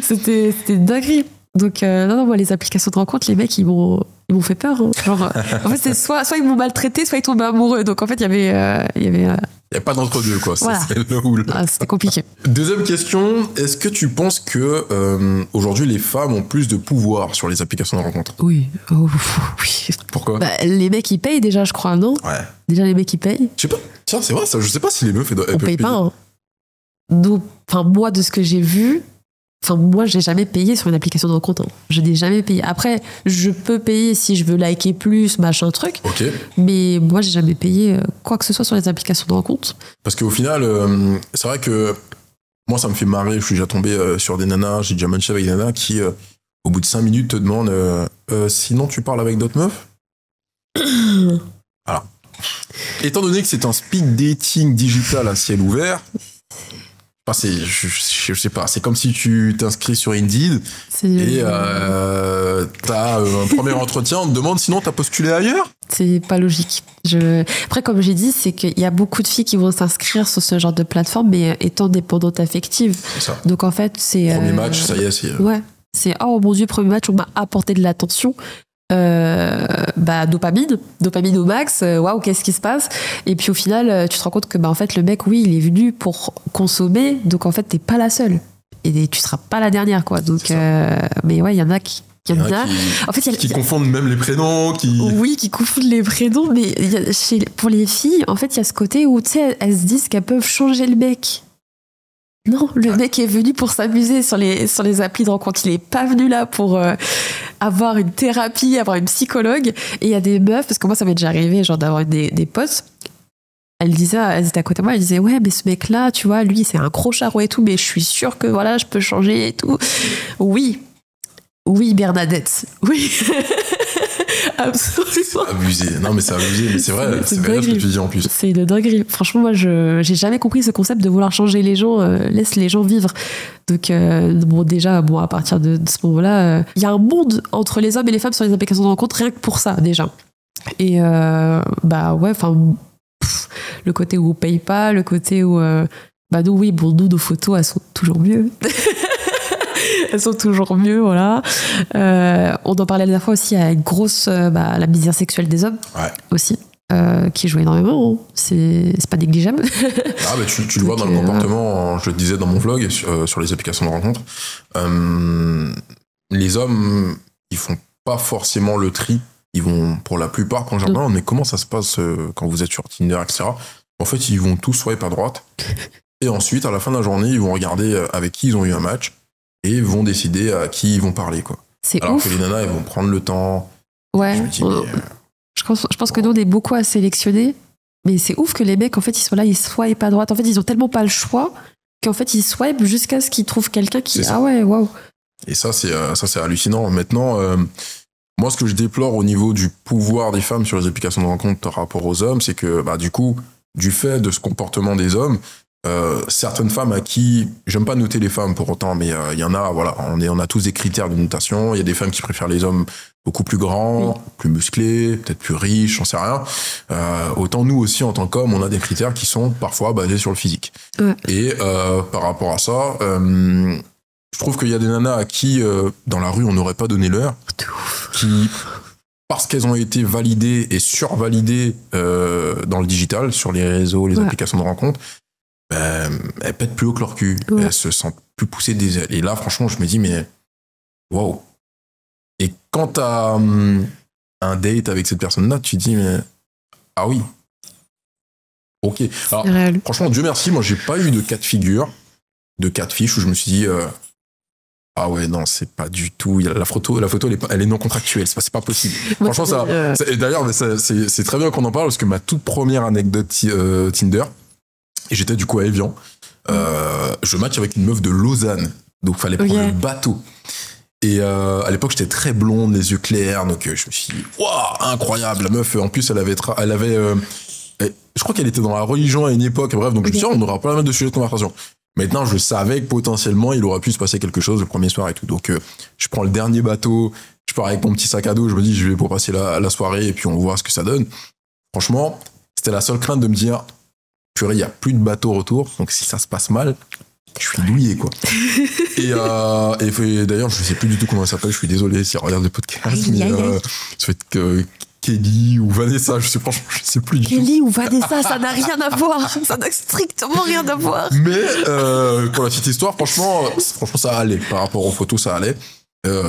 c'était une dinguerie. Donc non moi les applications de rencontre, les mecs ils m'ont fait peur, hein. Genre en fait c'est soit ils m'ont maltraité, soit ils tombaient amoureux. Donc en fait il y avait Il n'y a pas d'entre-deux, quoi. Voilà. C'est le ou le. Ah, c'était compliqué. Deuxième question, est-ce que tu penses que aujourd'hui les femmes ont plus de pouvoir sur les applications de rencontre? Oui. Oh, oui. Pourquoi? Bah, les mecs ils payent déjà, je crois, non? Ouais. Déjà les mecs ils payent. Je sais pas. Tiens, c'est vrai, ça. Je sais pas si les meufs elles On peuvent paye payer. pas, hein. Donc, enfin moi de ce que j'ai vu, enfin moi j'ai jamais payé sur une application de rencontre, hein. Je n'ai jamais payé. Après je peux payer si je veux liker plus, machin truc. Ok. Mais moi j'ai jamais payé quoi que ce soit sur les applications de rencontre. Parce qu'au final, c'est vrai que moi, ça me fait marrer. Je suis déjà tombé sur des nanas, j'ai déjà matché avec des nanas qui, au bout de 5 minutes, te demandent sinon tu parles avec d'autres meufs? Voilà. Étant donné que c'est un speed dating digital à ciel ouvert, enfin, je sais pas, c'est comme si tu t'inscris sur Indeed et t'as un premier entretien, on te demande sinon t'as postulé ailleurs? C'est pas logique. Après, comme j'ai dit, c'est qu'il y a beaucoup de filles qui vont s'inscrire sur ce genre de plateforme, mais étant dépendantes affectives. C'est ça. Donc en fait, c'est. Premier match, ça y est, c'est. Ouais. C'est oh mon Dieu, premier match, on m'a apporté de l'attention. Bah dopamine au max, waouh, qu'est-ce qui se passe? Et puis au final tu te rends compte que bah en fait le mec oui il est venu pour consommer, donc en fait t'es pas la seule et tu seras pas la dernière quoi. Donc mais ouais il y en a qui en fait qui confondent même les prénoms, oui, qui confondent les prénoms, mais pour les filles en fait il y a ce côté où tu sais elles se disent qu'elles peuvent changer le mec. Non, le mec est venu pour s'amuser sur les applis de rencontre. Il est pas venu là pour avoir une thérapie, avoir une psychologue. Et il y a des meufs, parce que moi ça m'est déjà arrivé genre d'avoir des potes. Elles étaient à côté de moi, elles disaient ouais mais ce mec là, tu vois, lui c'est un gros charreau et tout, mais je suis sûre que voilà je peux changer et tout. Oui Bernadette, oui. Absolument. C'est abusé. Non mais c'est abusé, mais c'est vrai ce que tu dis en plus. C'est de dinguerie. Franchement, moi, j'ai jamais compris ce concept de vouloir changer les gens, laisse les gens vivre. Donc, bon, à partir de ce moment-là, il y a un monde entre les hommes et les femmes sur les applications de rencontre, rien que pour ça, déjà. Et, bah ouais, enfin, le côté où on paye pas, le côté où, nous, nos photos, elles sont toujours mieux. Elles sont toujours mieux, voilà. On en parlait la dernière fois aussi, il y a une grosse la misère sexuelle des hommes, ouais. Aussi, qui joue énormément. Hein. C'est pas négligeable. Ah, mais tu le vois dans le comportement, je le disais dans mon vlog, sur les applications de rencontre. Les hommes, ils font pas forcément le tri. Ils vont, pour la plupart, quand j'en mais comment ça se passe quand vous êtes sur Tinder, etc. En fait, ils vont tous swipe à droite. Et ensuite, à la fin de la journée, ils vont regarder avec qui ils ont eu un match et vont décider à qui ils vont parler, quoi. Alors que les nanas, elles vont prendre le temps. Ouais. Je pense que nous, on est beaucoup à sélectionner. Mais c'est ouf que les mecs, en fait, ils sont là, ils swipent à droite. En fait, ils ont tellement pas le choix qu'en fait, ils swipent jusqu'à ce qu'ils trouvent quelqu'un qui... Ah ouais, waouh. Et ça, c'est hallucinant. Maintenant... moi, ce que je déplore au niveau du pouvoir des femmes sur les applications de rencontre par rapport aux hommes, c'est que, du coup, du fait de ce comportement des hommes, certaines femmes à qui, j'aime pas noter les femmes pour autant, mais il y en a, voilà, on a tous des critères de notation. Il y a des femmes qui préfèrent les hommes beaucoup plus grands, plus musclés, peut-être plus riches, j'en sais rien. Autant nous aussi, en tant qu'hommes, on a des critères qui sont parfois basés sur le physique. Ouais. Et par rapport à ça, je trouve qu'il y a des nanas à qui, dans la rue, on n'aurait pas donné l'heure, qui, parce qu'elles ont été validées et survalidées dans le digital, sur les réseaux, les applications de rencontre, elles pètent plus haut que leur cul. Ouais. Elles se sentent plus pousser des ailes. Et là, franchement, je me dis, mais waouh. Et quand t'as un date avec cette personne-là, tu te dis, mais ah oui. Ok. Alors, franchement, Dieu merci, moi, j'ai pas eu de cas de figure, de cas de fiche où je me suis dit... ah ouais, non, c'est pas du tout. La photo elle est non contractuelle. C'est pas possible. Franchement, ça. Et d'ailleurs, c'est très bien qu'on en parle parce que ma toute première anecdote Tinder, et j'étais du coup à Evian, je match avec une meuf de Lausanne. Donc, fallait prendre le bateau. Et à l'époque, j'étais très blonde, les yeux clairs. Donc, je me suis dit, waouh, incroyable. La meuf, en plus, elle avait je crois qu'elle était dans la religion à une époque. Bref, donc je me suis dit, on aura pas mal de sujets de conversation. Maintenant, je savais que potentiellement, il aurait pu se passer quelque chose le premier soir et tout. Donc, je prends le dernier bateau, je pars avec mon petit sac à dos, je me dis, je vais pour passer la soirée et puis on voit ce que ça donne. Franchement, c'était la seule crainte de me dire, purée, il n'y a plus de bateau retour, donc si ça se passe mal, je suis douillé, quoi. et d'ailleurs, je ne sais plus du tout comment elle s'appelle, je suis désolé si elle regarde le podcast, mais ça fait que... Kelly ou Vanessa, je sais plus du tout. Kelly ou Vanessa, ça n'a rien à voir. Ça n'a strictement rien à voir. Mais pour la petite histoire, franchement, ça allait. Par rapport aux photos, ça allait.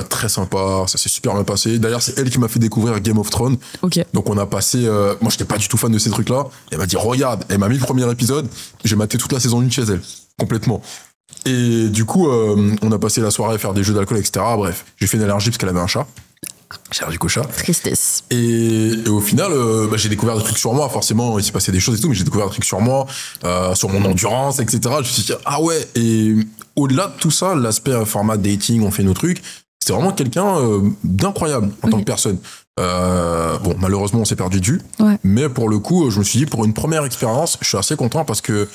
Très sympa, ça s'est super bien passé. D'ailleurs, c'est elle qui m'a fait découvrir Game of Thrones. Okay. Donc on a passé... moi, j'étais pas du tout fan de ces trucs-là. Elle m'a dit, regarde. Elle m'a mis le premier épisode. J'ai maté toute la saison 1 chez elle. Complètement. Et du coup, on a passé la soirée à faire des jeux d'alcool, etc. Bref, j'ai fait une allergie parce qu'elle avait un chat. J'ai du chat. Tristesse. Et au final, j'ai découvert des trucs sur moi. Forcément, il s'est passé des choses et tout, mais j'ai découvert des trucs sur moi, sur mon endurance, etc. Je me suis dit, ah ouais. Et au-delà de tout ça, l'aspect format dating, on fait nos trucs, c'était vraiment quelqu'un d'incroyable en tant que personne. Bon, malheureusement, on s'est perdu de vue. Ouais. Mais pour le coup, je me suis dit, pour une première expérience, je suis assez content parce que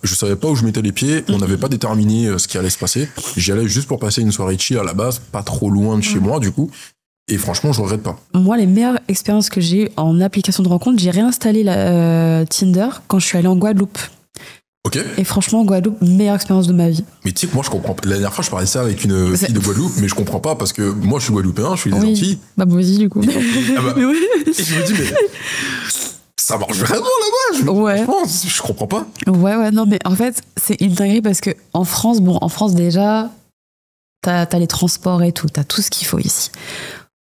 je savais pas où je mettais les pieds, on n'avait pas déterminé ce qui allait se passer. J'y allais juste pour passer une soirée chill à la base, pas trop loin de chez moi, du coup. Et franchement, je regrette pas. Moi, les meilleures expériences que j'ai eues en application de rencontre, j'ai réinstallé Tinder quand je suis allée en Guadeloupe. Ok. Et franchement, en Guadeloupe, meilleure expérience de ma vie. Mais tu sais que moi, je comprends pas. La dernière fois, je parlais de ça avec une fille de Guadeloupe, mais je comprends pas parce que moi, je suis guadeloupéen, je suis des Antilles. Bah, moi aussi, du coup. Et je me dis, mais ça marche vraiment là-bas. Ouais. Je comprends pas. Ouais, non, mais en fait, c'est une dinguerie parce que en France, déjà, t'as les transports et tout, t'as tout ce qu'il faut ici.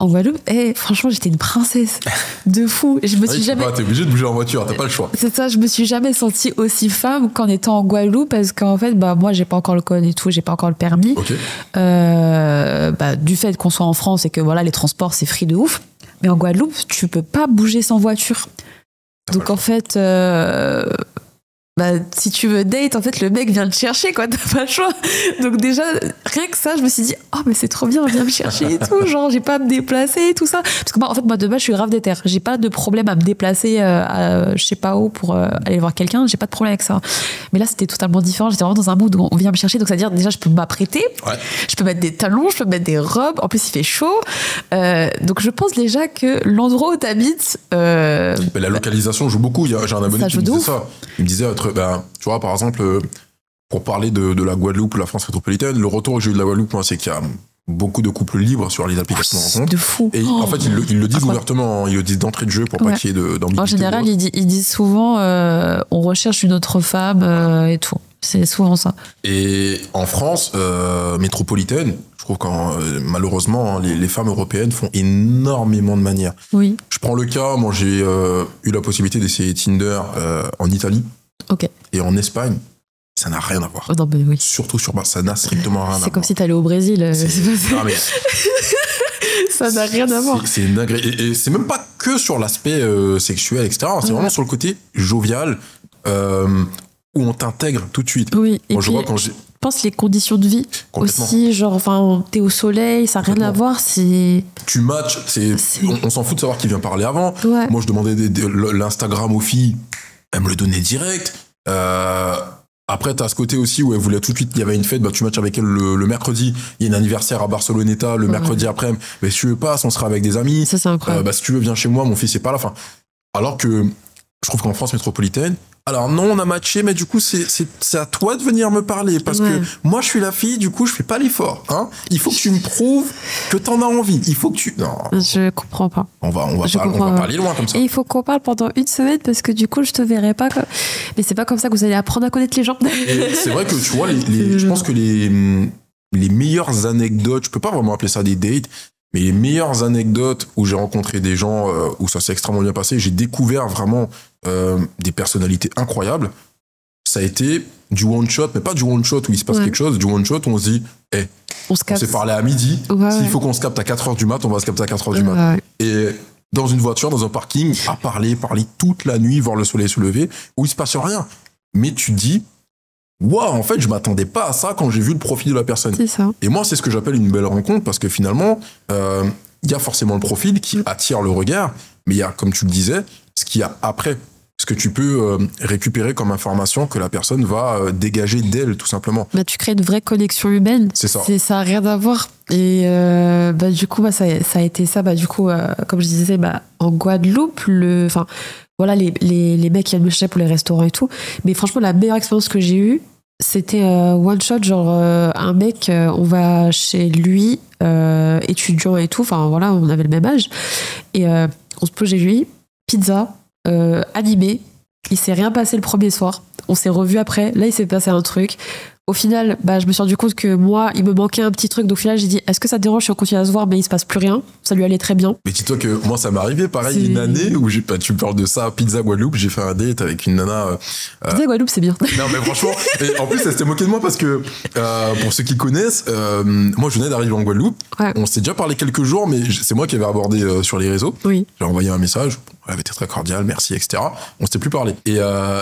En Guadeloupe, franchement, j'étais une princesse de fou. Je me suis jamais... T'es obligée de bouger en voiture, t'as pas le choix. C'est ça, je me suis jamais sentie aussi femme qu'en étant en Guadeloupe parce qu'en fait, moi, j'ai pas encore le code et tout, j'ai pas encore le permis. Okay. Du fait qu'on soit en France et que voilà, les transports, c'est free de ouf. Mais en Guadeloupe, tu peux pas bouger sans voiture. Donc en fait... si tu veux date, en fait, le mec vient te chercher, quoi, t'as pas le choix. Donc déjà, rien que ça, je me suis dit, oh, mais c'est trop bien, viens me chercher et tout, genre, j'ai pas à me déplacer et tout ça. Parce que moi, de base, je suis grave déter. J'ai pas de problème à me déplacer je sais pas où pour aller voir quelqu'un, j'ai pas de problème avec ça. Mais là, c'était totalement différent, j'étais vraiment dans un mood où on vient me chercher, donc ça veut dire, déjà, je peux m'apprêter, je peux mettre des talons, je peux mettre des robes, en plus, il fait chaud. Donc je pense déjà que l'endroit où t'habites... Mais la localisation joue beaucoup, j'ai un abonné qui me disait ça. Il me disait, tu vois, par exemple, pour parler de la Guadeloupe ou la France métropolitaine, le retour que j'ai eu de la Guadeloupe, moi, c'est qu'il y a beaucoup de couples libres sur les applications de rencontre. De fou. Et en fait, ils le disent ouvertement, ils le disent d'entrée de jeu pour pas qu'il y ait d'ambiguïté. En général, ils disent souvent on recherche une autre femme et tout. C'est souvent ça. Et en France métropolitaine, je trouve, malheureusement, hein, les femmes européennes font énormément de manières. Oui. Je prends le cas, moi j'ai eu la possibilité d'essayer Tinder en Italie et en Espagne. Ça n'a rien à voir. Oh non, mais oui. Surtout sur ça n'a strictement rien à voir. C'est comme si t'allais au Brésil. Non, mais ça n'a rien à voir. C'est une dinguerie. Et c'est même pas que sur l'aspect sexuel, etc. C'est vraiment sur le côté jovial où on t'intègre tout de suite. Oui. Moi, et je vois quand j'ai... Je pense les conditions de vie aussi, genre, enfin, t'es au soleil, ça n'a rien à voir, c'est... Tu matches, on s'en fout de savoir qui vient parler avant. Ouais. Moi, je demandais l'Instagram aux filles, elles me le donnaient direct. Après, t'as ce côté aussi où elle voulait tout de suite, il y avait une fête, bah, tu matches avec elle le mercredi, il y a un anniversaire à Barceloneta le mercredi après, mais si tu veux pas, on sera avec des amis. Ça, c'est incroyable. Bah, si tu veux, viens chez moi, mon fils est pas là. Enfin, alors que je trouve qu'en France métropolitaine, alors non, on a matché, mais du coup, c'est à toi de venir me parler, parce que moi, je suis la fille, du coup, je fais pas l'effort. Hein. Il faut que tu me prouves que t'en as envie. Il faut que tu... Non. Je comprends pas. On va pas aller loin comme ça. Et il faut qu'on parle pendant une semaine, parce que du coup, je te verrai pas comme... Mais c'est pas comme ça que vous allez apprendre à connaître les gens. Et c'est vrai que, tu vois, je pense que les meilleures anecdotes, je peux pas vraiment appeler ça des dates, mais les meilleures anecdotes où j'ai rencontré des gens, où ça s'est extrêmement bien passé, j'ai découvert vraiment des personnalités incroyables, ça a été du one shot, mais pas du one shot où il se passe quelque chose, du one shot où on se dit, on s'est parlé à midi, s'il faut qu'on se capte à 4h du mat, on va se capter à 4h du mat. Et dans une voiture, dans un parking, à parler toute la nuit, voir le soleil se lever, où il se passe rien. Mais tu te dis, waouh, en fait, je m'attendais pas à ça quand j'ai vu le profil de la personne. C'est ça. Et moi, c'est ce que j'appelle une belle rencontre, parce que finalement, il y a forcément le profil qui attire le regard, mais il y a, comme tu le disais, ce qu'il y a après, ce que tu peux récupérer comme information que la personne va dégager d'elle, tout simplement. Bah, tu crées une vraie connexion humaine. C'est ça. Ça n'a rien à voir. Et du coup, ça a été ça. Du coup, comme je disais, en Guadeloupe, voilà, les mecs qui viennent me chercher pour les restaurants et tout. Mais franchement, la meilleure expérience que j'ai eue, c'était one shot, genre un mec, on va chez lui, étudiant et tout. Enfin voilà, on avait le même âge. Et on se pose chez lui, pizza, animé. Il s'est rien passé le premier soir. On s'est revus après. Là, il s'est passé un truc. Au final, je me suis rendu compte que moi, il me manquait un petit truc. Donc au final, j'ai dit, est-ce que ça te dérange si on continue à se voir, mais il se passe plus rien? Ça lui allait très bien. Mais dis-toi que moi, ça m'est arrivé pareil une année où tu me parles de ça, Pizza Guadeloupe, j'ai fait un date avec une nana. Pizza Guadeloupe, c'est bien. Non, mais franchement, et en plus, elle s'était moquée de moi parce que, pour ceux qui connaissent, moi, je venais d'arriver en Guadeloupe. Ouais. On s'était déjà parlé quelques jours, mais c'est moi qui avais abordé sur les réseaux. Oui. J'ai envoyé un message. Elle avait été très cordiale, merci, etc. On s'était plus parlé. Et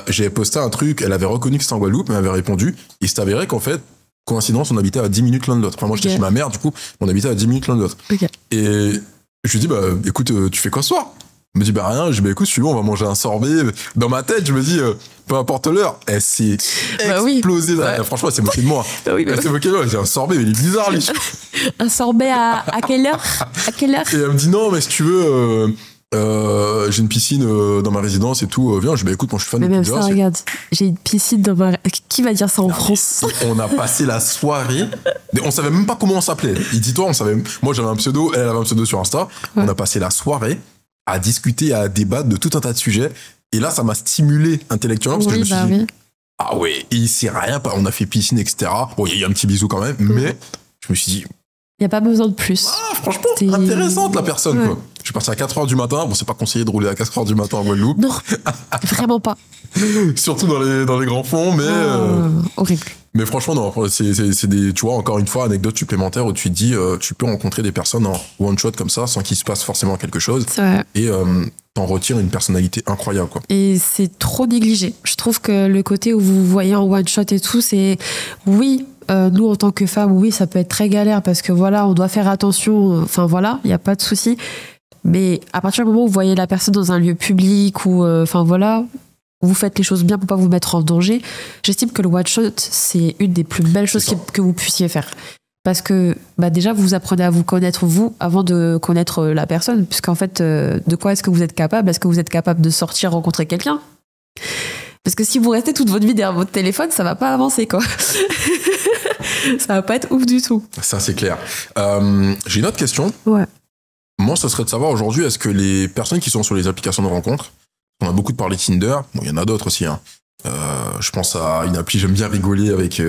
j'avais posté un truc, elle avait reconnu que c'était en Guadeloupe, mais elle avait répondu. Il s'est avéré qu'en fait, coïncidence, on habitait à 10 minutes l'un de l'autre. Enfin, moi, j'étais chez ma mère, du coup, on habitait à 10 minutes l'un de l'autre. Okay. Et je lui dis, écoute, tu fais quoi ce soir? Elle me dit, rien. Je dis, écoute, suivant, on va manger un sorbet. Dans ma tête, je me dis, peu importe l'heure. Elle s'est explosée. Ouais. Franchement, elle s'est moquée de moi. Elle s'est moquée de moi. J'ai un sorbet, mais il est bizarre, lui. Un sorbet à quelle heure? À quelle heure? Et elle me dit, non, mais si tu veux, j'ai une piscine dans ma résidence et tout, viens. Je dis, écoute, moi je suis fan de pizza. Mais même ça, regarde, j'ai une piscine dans ma... Qui va dire ça en France? On a passé la soirée, on savait même pas comment on s'appelait. Il dit, toi, on savait. Moi j'avais un pseudo, elle avait un pseudo sur Insta. Ouais. On a passé la soirée à discuter, à débattre de tout un tas de sujets. Et là, ça m'a stimulé intellectuellement parce que je me suis dit, ah ouais, et il s'est rien, on a fait piscine, etc. Bon, il y a eu un petit bisou quand même, mais je me suis dit, il n'y a pas besoin de plus. Ah, franchement, intéressante la personne, quoi. Je suis parti à 4h du matin. Bon, c'est pas conseillé de rouler à 4h du matin en Guadeloupe. Non, vraiment pas. Surtout dans les grands fonds, mais... horrible. Mais franchement, non, c'est des, tu vois, encore une fois, anecdote supplémentaire où tu te dis, tu peux rencontrer des personnes en one-shot comme ça, sans qu'il se passe forcément quelque chose. Et t'en retires une personnalité incroyable, quoi. Et c'est trop négligé. Je trouve que le côté où vous voyez en one-shot et tout, c'est... Oui, nous, en tant que femmes, oui, ça peut être très galère parce que voilà, on doit faire attention. Enfin voilà, il n'y a pas de souci. Mais à partir du moment où vous voyez la personne dans un lieu public ou enfin voilà, vous faites les choses bien pour pas vous mettre en danger, j'estime que le one shot, c'est une des plus belles choses que vous puissiez faire. Parce que déjà, vous apprenez à vous connaître vous avant de connaître la personne. Puisqu'en fait, de quoi est-ce que vous êtes capable? Est-ce que vous êtes capable de sortir, rencontrer quelqu'un? Parce que si vous restez toute votre vie derrière votre téléphone, ça va pas avancer, quoi. Ça va pas être ouf du tout. Ça, c'est clair. J'ai une autre question. Ouais. Moi, ça serait de savoir aujourd'hui, est-ce que les personnes qui sont sur les applications de rencontres, on a beaucoup parlé Tinder, bon, il y en a d'autres aussi, hein, Je pense à une appli, j'aime bien rigoler avec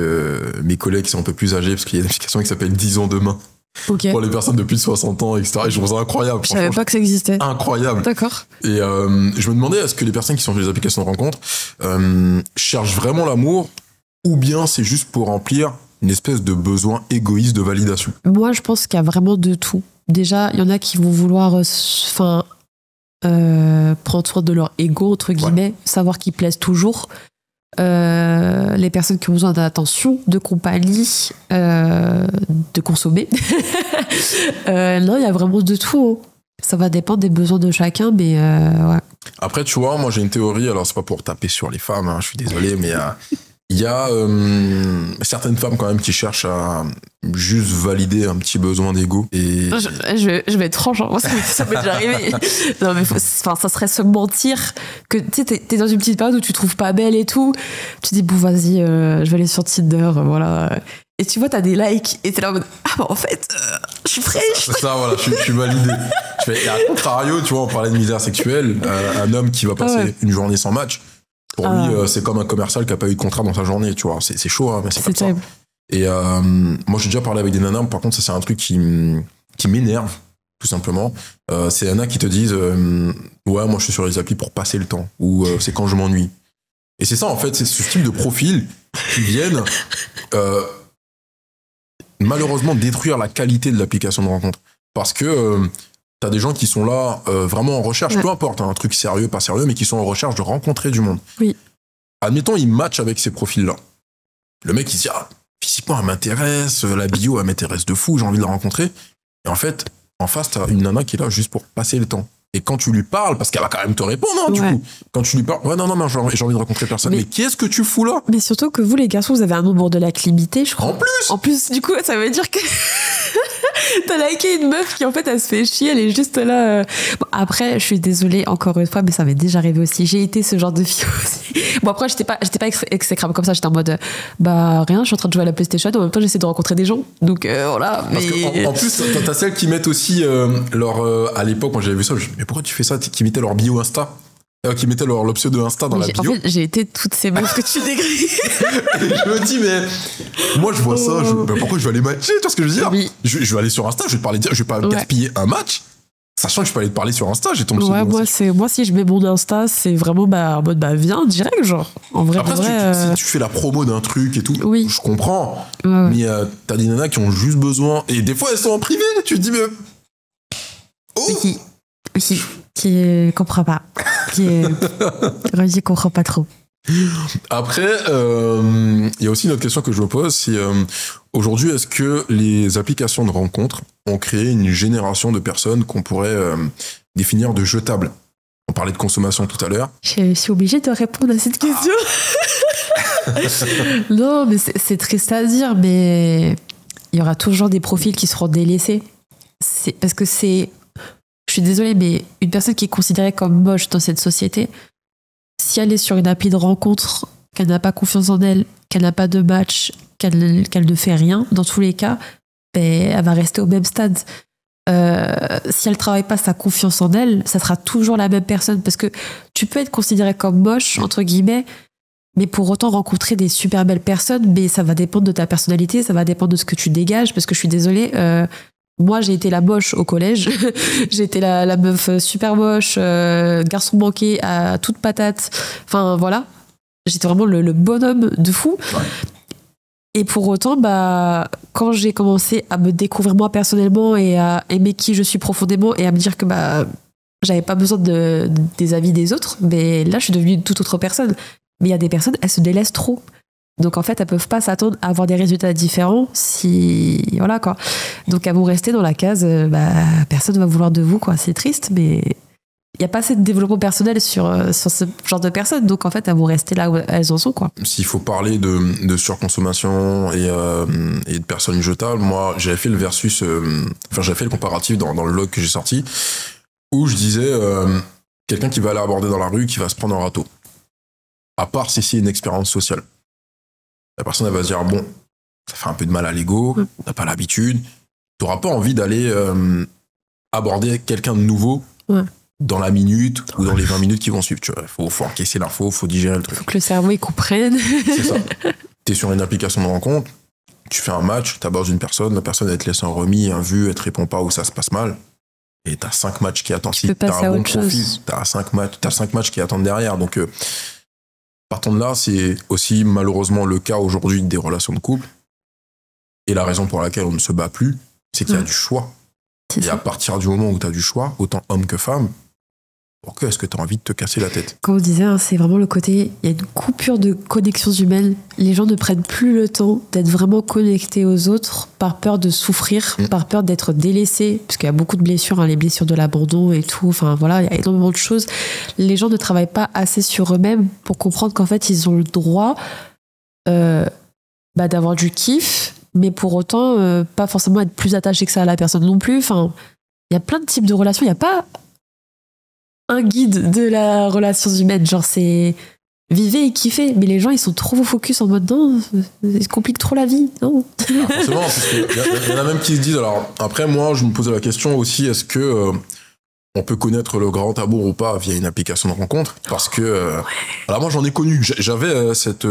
mes collègues qui sont un peu plus âgés, parce qu'il y a une application qui s'appelle 10 ans demain. Ok. Pour les personnes de plus de 60 ans, etc. Et je trouve ça incroyable. Je savais pas que ça existait. Incroyable. D'accord. Et je me demandais, est-ce que les personnes qui sont sur les applications de rencontre cherchent vraiment l'amour, ou bien c'est juste pour remplir une espèce de besoin égoïste de validation? Moi, je pense qu'il y a vraiment de tout. Déjà, il y en a qui vont vouloir prendre soin de leur ego, entre guillemets, savoir qu'ils plaisent toujours. Les personnes qui ont besoin d'attention, de compagnie, de consommer. Non, il y a vraiment de tout. Hein. Ça va dépendre des besoins de chacun, mais ouais. Après, tu vois, moi j'ai une théorie, alors c'est pas pour taper sur les femmes, hein, je suis désolé, mais il y a certaines femmes quand même qui cherchent à juste valider un petit besoin d'ego. Et... Je vais être franche, hein. Moi, ça m'est déjà arrivé. Non, mais ça serait se mentir que tu sais, t'es dans une petite période où tu te trouves pas belle et tout. Tu dis, bon, vas-y, je vais aller sur Tinder, voilà. Et tu vois, t'as des likes et t'es là en mode, ah bah en fait, je suis fraîche. C'est ça, voilà, je suis validé. Et à contrario, tu vois, on parlait de misère sexuelle, un homme qui va passer une journée sans match, pour lui, c'est comme un commercial qui a pas eu de contrat dans sa journée, tu vois. C'est chaud, hein, mais c'est comme terrible. Ça. Et moi, j'ai déjà parlé avec des nanas, par contre, ça, c'est un truc qui m'énerve, tout simplement. C'est des nanas qui te disent, ouais, moi, je suis sur les applis pour passer le temps, ou c'est quand je m'ennuie. Et c'est ça, en fait, c'est ce type de profil qui viennent malheureusement détruire la qualité de l'application de rencontre. Parce que t'as des gens qui sont là vraiment en recherche, peu importe, hein, un truc sérieux, pas sérieux, mais qui sont en recherche de rencontrer du monde. Oui. Admettons, ils matchent avec ces profils-là. Le mec, il se dit, ah, physiquement, elle m'intéresse, la bio, elle m'intéresse de fou, j'ai envie de la rencontrer. Et en fait, en face, t'as une nana qui est là juste pour passer le temps. Et quand tu lui parles, parce qu'elle va quand même te répondre, hein, du coup, quand tu lui parles, ouais, non, j'ai envie de rencontrer personne. Mais qu'est-ce que tu fous là? Mais surtout que vous, les garçons, vous avez un nombre de lacs limité, je crois. En plus, du coup, ça veut dire que t'as liké une meuf qui, en fait, elle se fait chier, elle est juste là. Bon, après, je suis désolée, encore une fois, mais ça m'est déjà arrivé aussi. J'ai été ce genre de fille aussi. Bon, après, j'étais pas exécrable comme ça, j'étais en mode, bah, rien, je suis en train de jouer à la PlayStation, en même temps, j'essaie de rencontrer des gens. Donc, voilà. Parce qu'en plus, t'as celles qui mettent aussi leur. À l'époque, moi, j'avais vu ça, je me dis, mais pourquoi tu fais ça? Qui mettaient leur bio Insta, qui mettaient leur pseudo Insta dans la bio. En fait, j'ai été toutes ces meufs que tu dégris. Je me dis, mais moi, je vois ça, pourquoi je vais aller matcher? Tu vois ce que je veux dire? Oui. Je vais aller sur Insta, je vais te parler, je vais pas gaspiller un match, sachant que je peux aller te parler sur Insta, j'ai ton pseudo. Ouais, moi, si je mets mon Insta, c'est vraiment en mode, viens, direct, genre. En vrai, après, si tu fais la promo d'un truc et tout, je comprends. Ouais. Mais t'as des nanas qui ont juste besoin, et des fois, elles sont en privé, tu te dis, mais. Oh! Qui comprend pas. Roger comprend pas trop. Après, il y a aussi une autre question que je me pose, c'est aujourd'hui, est-ce que les applications de rencontres ont créé une génération de personnes qu'on pourrait définir de jetables? On parlait de consommation tout à l'heure. Je suis obligée de répondre à cette question. Non, mais c'est triste à dire, mais il y aura toujours des profils qui seront délaissés. Parce que je suis désolée, mais une personne qui est considérée comme moche dans cette société, si elle est sur une appli de rencontre, qu'elle n'a pas confiance en elle, qu'elle n'a pas de match, qu'elle ne fait rien, dans tous les cas, elle va rester au même stade. Si elle ne travaille pas sa confiance en elle, ça sera toujours la même personne. Parce que tu peux être considérée comme moche, entre guillemets, mais pour autant rencontrer des super belles personnes, mais ça va dépendre de ta personnalité, ça va dépendre de ce que tu dégages, parce que je suis désolée... moi, j'ai été la moche au collège. J'ai été la meuf super moche, garçon manqué à toute patate. Enfin, voilà. J'étais vraiment le bonhomme de fou. Ouais. Et pour autant, quand j'ai commencé à me découvrir moi personnellement et à aimer qui je suis profondément et à me dire que j'avais pas besoin des avis des autres, mais là, je suis devenue une toute autre personne. Mais il y a des personnes, elles se délaissent trop. Donc en fait, elles peuvent pas s'attendre à avoir des résultats différents si... Voilà quoi. Donc elles vont rester dans la case, personne va vouloir de vous quoi. C'est triste, mais il n'y a pas assez de développement personnel sur ce genre de personnes. Donc en fait, elles vont rester là où elles en sont quoi. S'il faut parler de surconsommation et de personnes jetables, moi j'avais fait le versus... j'avais fait le comparatif dans le log que j'ai sorti où je disais quelqu'un qui va aller aborder dans la rue, qui va se prendre un râteau. À part si c'est une expérience sociale. La personne elle va se dire, bon, ça fait un peu de mal à l'ego, t'as pas l'habitude, t'auras pas envie d'aller aborder quelqu'un de nouveau dans la minute ou dans les 20 minutes qui vont suivre. Tu vois, faut encaisser l'info, faut digérer le truc. Faut que le cerveau il comprenne. C'est ça. T'es sur une application de rencontre, tu fais un match, t'abordes une personne, la personne elle te laisse un remis, un vu, elle te répond pas ou ça se passe mal. Et t'as 5 matchs qui attendent. Si t'as un bon profil, t'as 5 matchs qui attendent derrière. Donc, partant de là, c'est aussi malheureusement le cas aujourd'hui des relations de couple. Et la raison pour laquelle on ne se bat plus, c'est qu'il y a du choix. Et à partir du moment où t'as du choix, autant homme que femme, pourquoi est-ce que t'as envie de te casser la tête? Comme on disait, hein, c'est vraiment le côté, il y a une coupure de connexions humaines. Les gens ne prennent plus le temps d'être vraiment connectés aux autres par peur de souffrir, par peur d'être délaissés, parce qu'il y a beaucoup de blessures, hein, les blessures de l'abandon et tout. Enfin voilà, il y a énormément de choses. Les gens ne travaillent pas assez sur eux-mêmes pour comprendre qu'en fait, ils ont le droit d'avoir du kiff, mais pour autant, pas forcément être plus attachés que ça à la personne non plus. Enfin, il y a plein de types de relations. Il n'y a pas un guide de la relation humaine, genre c'est vivez et kiffez, mais les gens ils sont trop focus en mode non, ils se compliquent trop la vie, non. Forcément, parce qu'il y en a même qui se disent, alors après moi je me posais la question aussi, est-ce que on peut connaître le grand amour ou pas via une application de rencontre? Parce que alors moi j'en ai connu, j'avais cette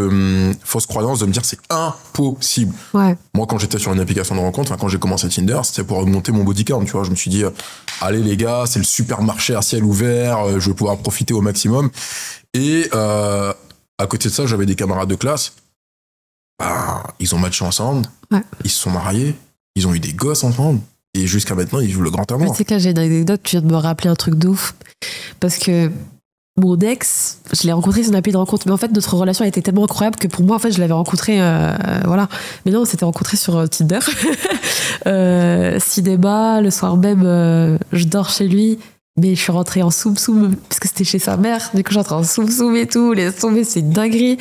fausse croyance de me dire c'est impossible. Ouais. Moi quand j'étais sur une application de rencontre, quand j'ai commencé Tinder, c'était pour augmenter mon body count, tu vois. Je me suis dit allez les gars, c'est le supermarché à ciel ouvert, je vais pouvoir profiter au maximum. Et à côté de ça, j'avais des camarades de classe, ils ont matché ensemble, ils se sont mariés, ils ont eu des gosses ensemble. Et jusqu'à maintenant, ils jouent le grand amour. Tu sais que là, j'ai une anecdote, tu viens de me rappeler un truc de ouf. Parce que mon ex, je l'ai rencontré sur une appli de rencontre, mais en fait, notre relation a été tellement incroyable que pour moi, en fait, je l'avais rencontré, voilà. Mais non, on s'était rencontrés sur Tinder. Cinéma, le soir même, je dors chez lui, mais je suis rentrée en soum-soum, parce que c'était chez sa mère. Du coup, je suis rentrée en soum-soum et tout, les tombées, c'est une dinguerie.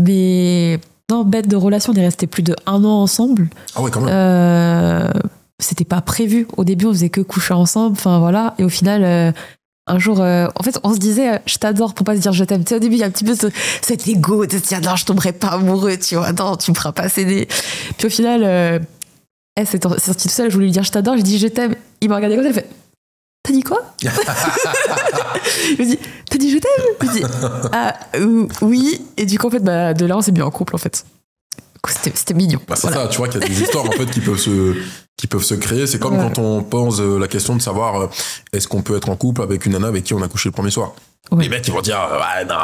Mais non, bête de relation, on est restés plus de 1 an ensemble. Ah ouais, quand même. C'était pas prévu. Au début, on faisait que coucher ensemble. Enfin, voilà. Et au final, un jour, en fait, on se disait, je t'adore pour pas se dire je t'aime. Tu sais, au début, il y a un petit peu cet ego de se dire, non, je tomberai pas amoureux, tu vois. Non, tu me feras pas céder. Puis au final, elle s'est sortie tout seule. Je voulais lui dire, je t'adore. J'ai dit, je t'aime. Il m'a regardé comme ça. Il fait, t'as dit quoi? Je me dis, t'as dit je t'aime? Je dis, oui. Et du coup, en fait, de là, on s'est mis en couple, en fait. C'était mignon. C'est voilà. Ça, tu vois qu'il y a des histoires en fait qui peuvent se créer. C'est comme quand on pose la question de savoir est-ce qu'on peut être en couple avec une nana avec qui on a couché le premier soir. Ouais. Les mecs ils vont dire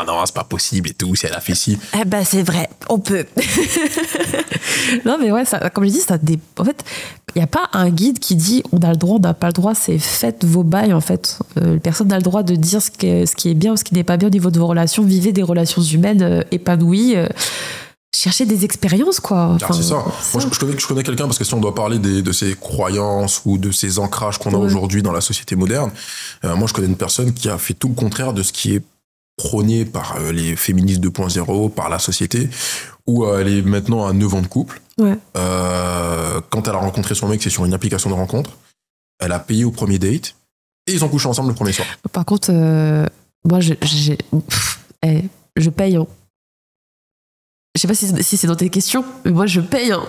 non c'est pas possible et tout, si elle a fait ci. Eh ben c'est vrai, on peut. Non mais ouais, ça, comme je dis, en fait, il n'y a pas un guide qui dit on a le droit, on n'a pas le droit, c'est faites vos bails en fait. Personne n'a le droit de dire ce qui est bien ou ce qui n'est pas bien au niveau de vos relations. Vivez des relations humaines épanouies. Chercher des expériences, quoi. Enfin, c'est ça. Moi, je connais quelqu'un, parce que si on doit parler de ces croyances ou de ces ancrages qu'on a aujourd'hui dans la société moderne, moi, je connais une personne qui a fait tout le contraire de ce qui est prôné par les féministes 2.0, par la société, où elle est maintenant à 9 ans de couple. Ouais. Quand elle a rencontré son mec, c'est sur une application de rencontre. Elle a payé au premier date et ils ont couché ensemble le premier soir. Par contre, moi, je paye, hein. Je sais pas si c'est dans tes questions, mais moi je paye. Hein.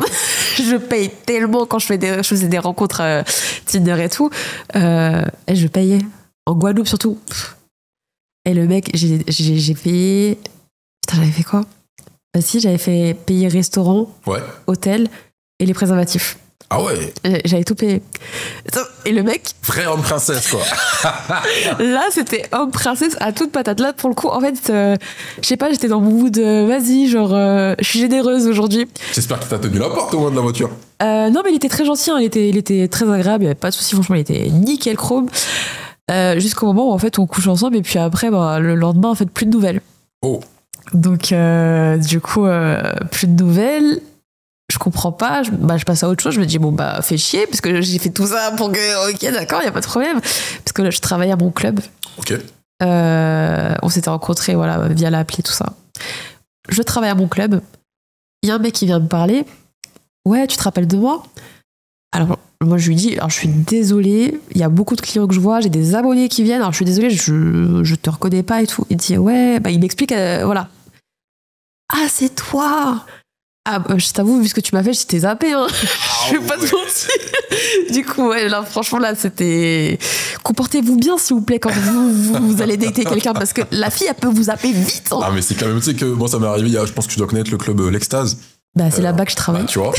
Je paye tellement quand je faisais des rencontres Tinder et tout. Et je payais. En Guadeloupe surtout. Et le mec, j'ai payé... Putain, j'avais fait quoi? Bah si, j'avais fait payer restaurant, hôtel et les préservatifs. Ah ouais. J'avais tout payé. Et le mec... Vrai homme princesse, quoi. Là, c'était homme princesse à toute patate. Là, pour le coup, en fait, je sais pas, j'étais dans mon mood, vas-y, genre, je suis généreuse aujourd'hui. J'espère que t'as tenu la porte au moins de la voiture. Non, mais il était très gentil, hein, il était très agréable, il n'y avait pas de soucis, franchement, il était nickel chrome. Jusqu'au moment où, en fait, on couche ensemble et puis après, le lendemain, en fait, plus de nouvelles. Oh. Donc, du coup, plus de nouvelles. Je comprends pas, je passe à autre chose, je me dis bon fais chier parce que j'ai fait tout ça pour que ok d'accord, il y a pas de problème, parce que là je travaille à mon club. Ok. On s'était rencontrés voilà via l'appli tout ça. Je travaille à mon club, il y a un mec qui vient me parler, ouais tu te rappelles de moi? Alors moi je lui dis alors je suis désolée, il y a beaucoup de clients que je vois, j'ai des abonnés qui viennent, alors je suis désolée, je te reconnais pas et tout. Il dit ouais il m'explique voilà. Ah c'est toi. Ah, je t'avoue, vu ce que tu m'as fait, j'étais zappée. Hein. Je vais pas te mentir. Du coup, ouais, là, franchement, là, c'était. Comportez-vous bien, s'il vous plaît, quand vous allez dater quelqu'un, parce que la fille, elle peut vous zapper vite. Hein. Ah, mais c'est quand même, tu sais que moi, ça m'est arrivé, je pense que tu dois connaître le club L'Extase. Bah, c'est là-bas que je travaille. Bah, tu vois.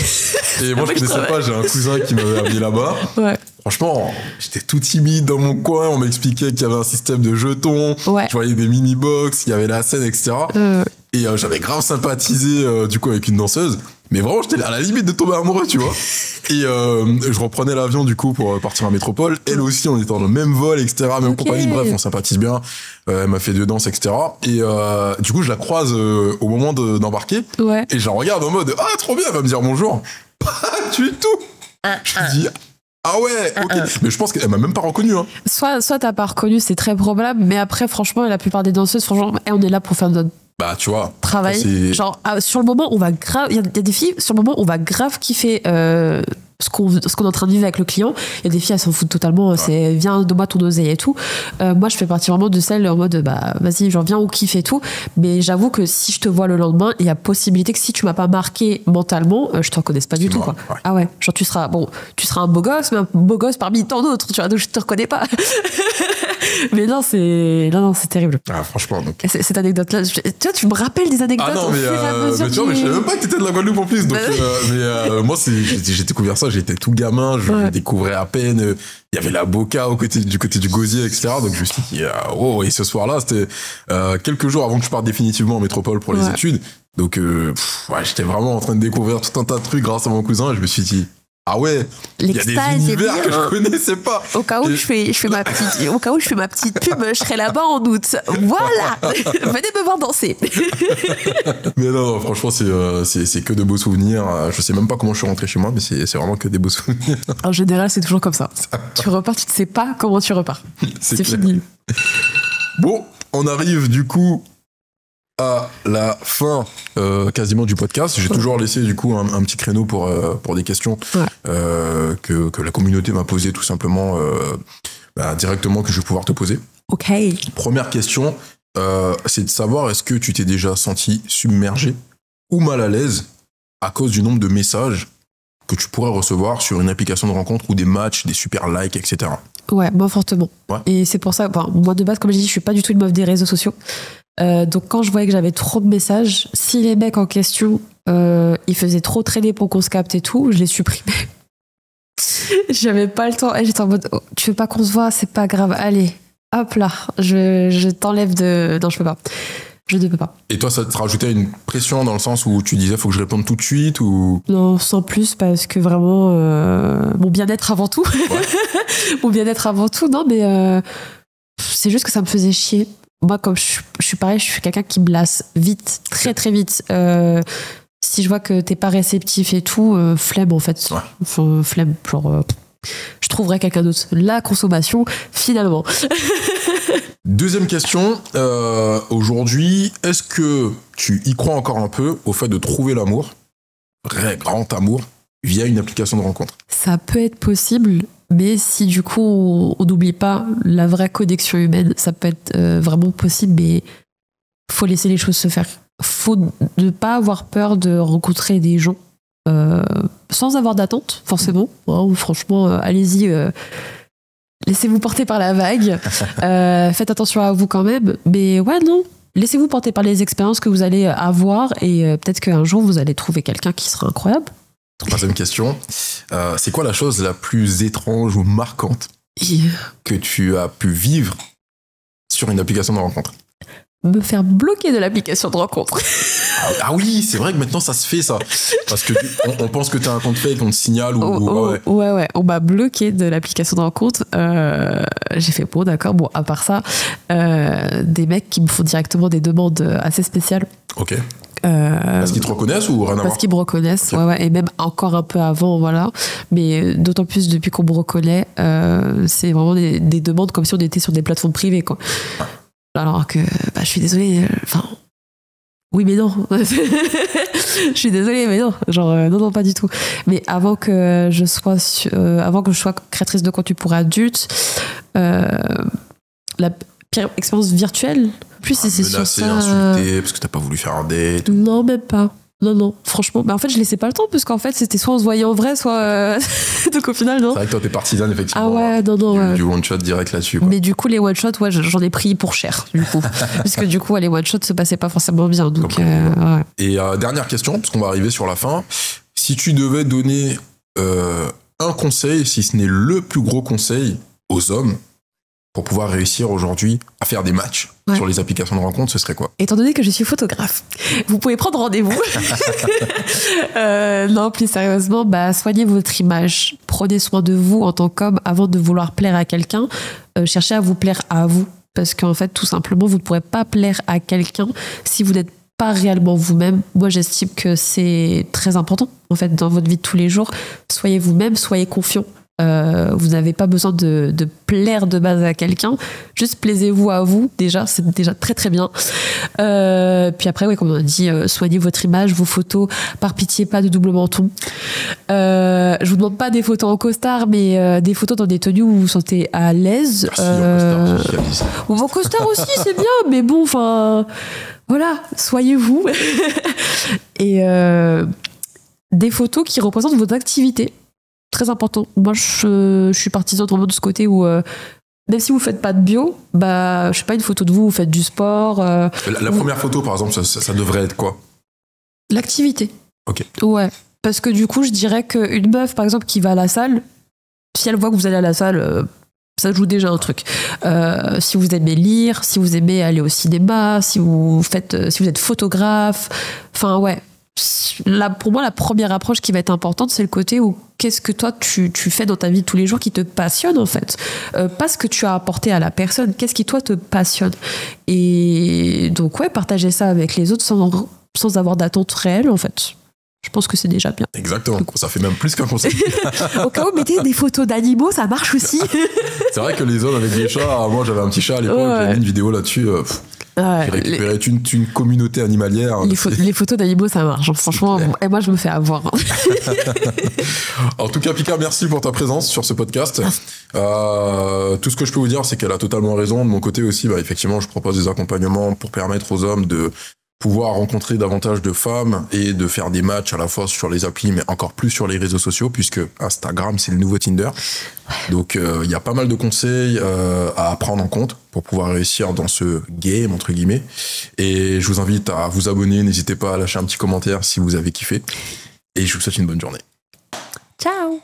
Et moi, je connaissais pas, j'ai un cousin qui m'avait amené là-bas. Ouais. Franchement, j'étais tout timide dans mon coin. On m'expliquait qu'il y avait un système de jetons. Ouais. Je voyais des mini-box, il y avait la scène, etc. Et j'avais grave sympathisé du coup avec une danseuse. Mais vraiment, j'étais à la limite de tomber amoureux, tu vois. Et je reprenais l'avion du coup pour partir à Métropole. Elle aussi, on était dans le même vol, etc. Même compagnie. Bref, on sympathise bien. Elle m'a fait 2 danses, etc. Et du coup, je la croise au moment d'embarquer. Ouais. Et je la regarde en mode ah trop bien. Elle va me dire bonjour. Pas du tout. Je me dis ah ouais, ok. Mais je pense qu'elle m'a même pas reconnu. Hein. Soit t'as pas reconnu, c'est très probable. Mais après, franchement, la plupart des danseuses, franchement, on est là pour faire notre bah tu vois travail. Genre sur le moment on va grave, il y a des filles sur le moment on va grave kiffer ce qu'on est en train de vivre avec le client. Il y a des filles elles s'en foutent totalement, c'est viens donne-moi ton oseille et tout. Moi je fais partie vraiment de celle en mode bah vas-y genre viens on kiffe et tout. Mais j'avoue que si je te vois le lendemain il y a possibilité que si tu m'as pas marqué mentalement je te reconnaisse pas du tout quoi. Ouais. Ah ouais genre tu seras un beau gosse mais un beau gosse parmi tant d'autres tu vois donc je te reconnais pas. Mais non c'est terrible. Ah franchement donc. Cette anecdote là tu vois tu me rappelles des anecdotes. Ah non mais tu vois mais je savais même pas que t'étais de la Guadeloupe en plus donc moi j'ai découvert ça j'étais tout gamin je découvrais à peine il y avait la Boca du côté du Gosier etc donc je me suis dit oh et ce soir là c'était quelques jours avant que je parte définitivement en métropole pour les études donc j'étais vraiment en train de découvrir tout un tas de trucs grâce à mon cousin et je me suis dit ah ouais, il y a des univers que je connaissais pas. Au cas où je fais ma petite pub, je serai là-bas en août. Voilà, venez me voir danser. Mais non, franchement, c'est que de beaux souvenirs. Je sais même pas comment je suis rentré chez moi, mais c'est vraiment que des beaux souvenirs. En général, c'est toujours comme ça. Tu repars, tu ne sais pas comment tu repars. C'est fini. Bon, on arrive du coup à la fin quasiment du podcast. J'ai toujours laissé du coup un petit créneau pour des questions que la communauté m'a posées tout simplement directement que je vais pouvoir te poser. Ok. Première question, c'est de savoir est-ce que tu t'es déjà senti submergé ou mal à l'aise à cause du nombre de messages que tu pourrais recevoir sur une application de rencontre ou des matchs, des super likes, etc. Ouais, moi fortement. Ouais. Et c'est pour ça, moi de base, comme je dis, je suis pas du tout une meuf des réseaux sociaux. Donc quand je voyais que j'avais trop de messages, si les mecs en question ils faisaient trop traîner pour qu'on se capte et tout, je les supprimais. J'avais pas le temps. J'étais en mode tu veux pas qu'on se voit, c'est pas grave, allez, hop là, je t'enlève de. Non, je peux pas. Je ne peux pas. Et toi, ça te rajoutait une pression dans le sens où tu disais faut que je réponde tout de suite ou... Non, sans plus, parce que vraiment mon bien-être avant tout. Ouais. Mon bien-être avant tout, non, mais c'est juste que ça me faisait chier. Moi, comme je suis pareil, je suis quelqu'un qui me lasse vite, très très vite. Si je vois que t'es pas réceptif et tout, flemme en fait. Ouais. Enfin, flemme, genre... je trouverai quelqu'un d'autre. La consommation, finalement. Deuxième question. Aujourd'hui, est-ce que tu y crois encore un peu au fait de trouver l'amour, vrai grand amour, via une application de rencontre? Ça peut être possible, mais si du coup on n'oublie pas la vraie connexion humaine, ça peut être vraiment possible, mais faut laisser les choses se faire. Faut ne pas avoir peur de rencontrer des gens sans avoir d'attente, forcément. Oh, franchement, allez-y, laissez-vous porter par la vague. Faites attention à vous quand même. Mais ouais, non. Laissez-vous porter par les expériences que vous allez avoir et peut-être qu'un jour, vous allez trouver quelqu'un qui sera incroyable. Troisième question. C'est quoi la chose la plus étrange ou marquante que tu as pu vivre sur une application de rencontre? Me faire bloquer de l'application de rencontre. Ah oui, c'est vrai que maintenant ça se fait ça. Parce que on pense que t'as un compte fake, on te signale ou ouais. On m'a bloqué de l'application de rencontre. J'ai fait bon d'accord. Bon, à part ça, des mecs qui me font directement des demandes assez spéciales. Ok. Parce qu'ils te reconnaissent ou rien à voir? Parce qu'ils me reconnaissent, ouais, et même encore un peu avant, voilà. Mais d'autant plus depuis qu'on me reconnaît, c'est vraiment des demandes comme si on était sur des plateformes privées, quoi. Alors que, je suis désolée, oui, mais non. Je suis désolée, mais non. Genre, non, pas du tout. Mais avant que je sois créatrice de contenu pour adultes, la pire expérience virtuelle, plus si c'est sur ça... Menacé, insulté, parce que t'as pas voulu faire un date. Non, même pas. Non, franchement. En fait, je laissais pas le temps, parce qu'en fait, c'était soit on se voyait en vrai, soit. Donc au final, non. C'est vrai que toi, t'es partisane, effectivement. Ah ouais, non. Du one-shot direct là-dessus, quoi. Mais du coup, les one-shots, ouais, j'en ai pris pour cher, du coup. Parce que du coup, les one-shots se passaient pas forcément bien. Donc, ouais. Et dernière question, parce qu'on va arriver sur la fin. Si tu devais donner un conseil, si ce n'est le plus gros conseil aux hommes pour pouvoir réussir aujourd'hui à faire des matchs sur les applications de rencontres, ce serait quoi? Étant donné que je suis photographe, vous pouvez prendre rendez-vous. Non, plus sérieusement, soignez votre image. Prenez soin de vous en tant qu'homme avant de vouloir plaire à quelqu'un. Cherchez à vous plaire à vous. Parce qu'en fait, tout simplement, vous ne pourrez pas plaire à quelqu'un si vous n'êtes pas réellement vous-même. Moi, j'estime que c'est très important, en fait, dans votre vie de tous les jours. Soyez vous-même, soyez confiant. Vous n'avez pas besoin de plaire de base à quelqu'un. Juste plaisez-vous à vous, déjà. C'est déjà très, très bien. Puis après, comme on a dit, soignez votre image, vos photos. Par pitié, pas de double menton. Je vous demande pas des photos en costard, mais des photos dans des tenues où vous vous sentez à l'aise. Ou vos costards aussi, c'est bien, mais bon, enfin... Voilà, soyez-vous. Et des photos qui représentent votre activité. Très important. Moi, je suis partisane vraiment de ce côté où, même si vous faites pas de bio, je sais pas, une photo de vous faites du sport. La première photo, par exemple, ça devrait être quoi? L'activité. Ok. Ouais. Parce que du coup, je dirais qu'une meuf, par exemple, qui va à la salle, si elle voit que vous allez à la salle, ça joue déjà un truc. Si vous aimez lire, si vous aimez aller au cinéma, si vous êtes photographe, enfin ouais. Là, pour moi, la première approche qui va être importante, c'est le côté où qu'est-ce que toi tu fais dans ta vie de tous les jours qui te passionne en fait. Pas ce que tu as apporté à la personne, qu'est-ce qui toi te passionne. Et donc ouais, partager ça avec les autres sans avoir d'attente réelle en fait. Je pense que c'est déjà bien. Exactement, ça fait même plus qu'un conseil. Au cas où, mettez des photos d'animaux, ça marche aussi. C'est vrai que les hommes avec des chats, moi j'avais un petit chat à l'époque, Ouais. j'avais mis une vidéo là-dessus. J'ai récupéré une communauté animalière. Les photos d'animaux, ça marche. Franchement, et moi je me fais avoir. En tout cas, Picard, merci pour ta présence sur ce podcast. Tout ce que je peux vous dire, c'est qu'elle a totalement raison. De mon côté aussi, effectivement, je propose des accompagnements pour permettre aux hommes de pouvoir rencontrer davantage de femmes et de faire des matchs à la fois sur les applis, mais encore plus sur les réseaux sociaux, puisque Instagram, c'est le nouveau Tinder. Donc, il y a pas mal de conseils à prendre en compte pour pouvoir réussir dans ce game, entre guillemets. Et je vous invite à vous abonner. N'hésitez pas à lâcher un petit commentaire si vous avez kiffé. Et je vous souhaite une bonne journée. Ciao!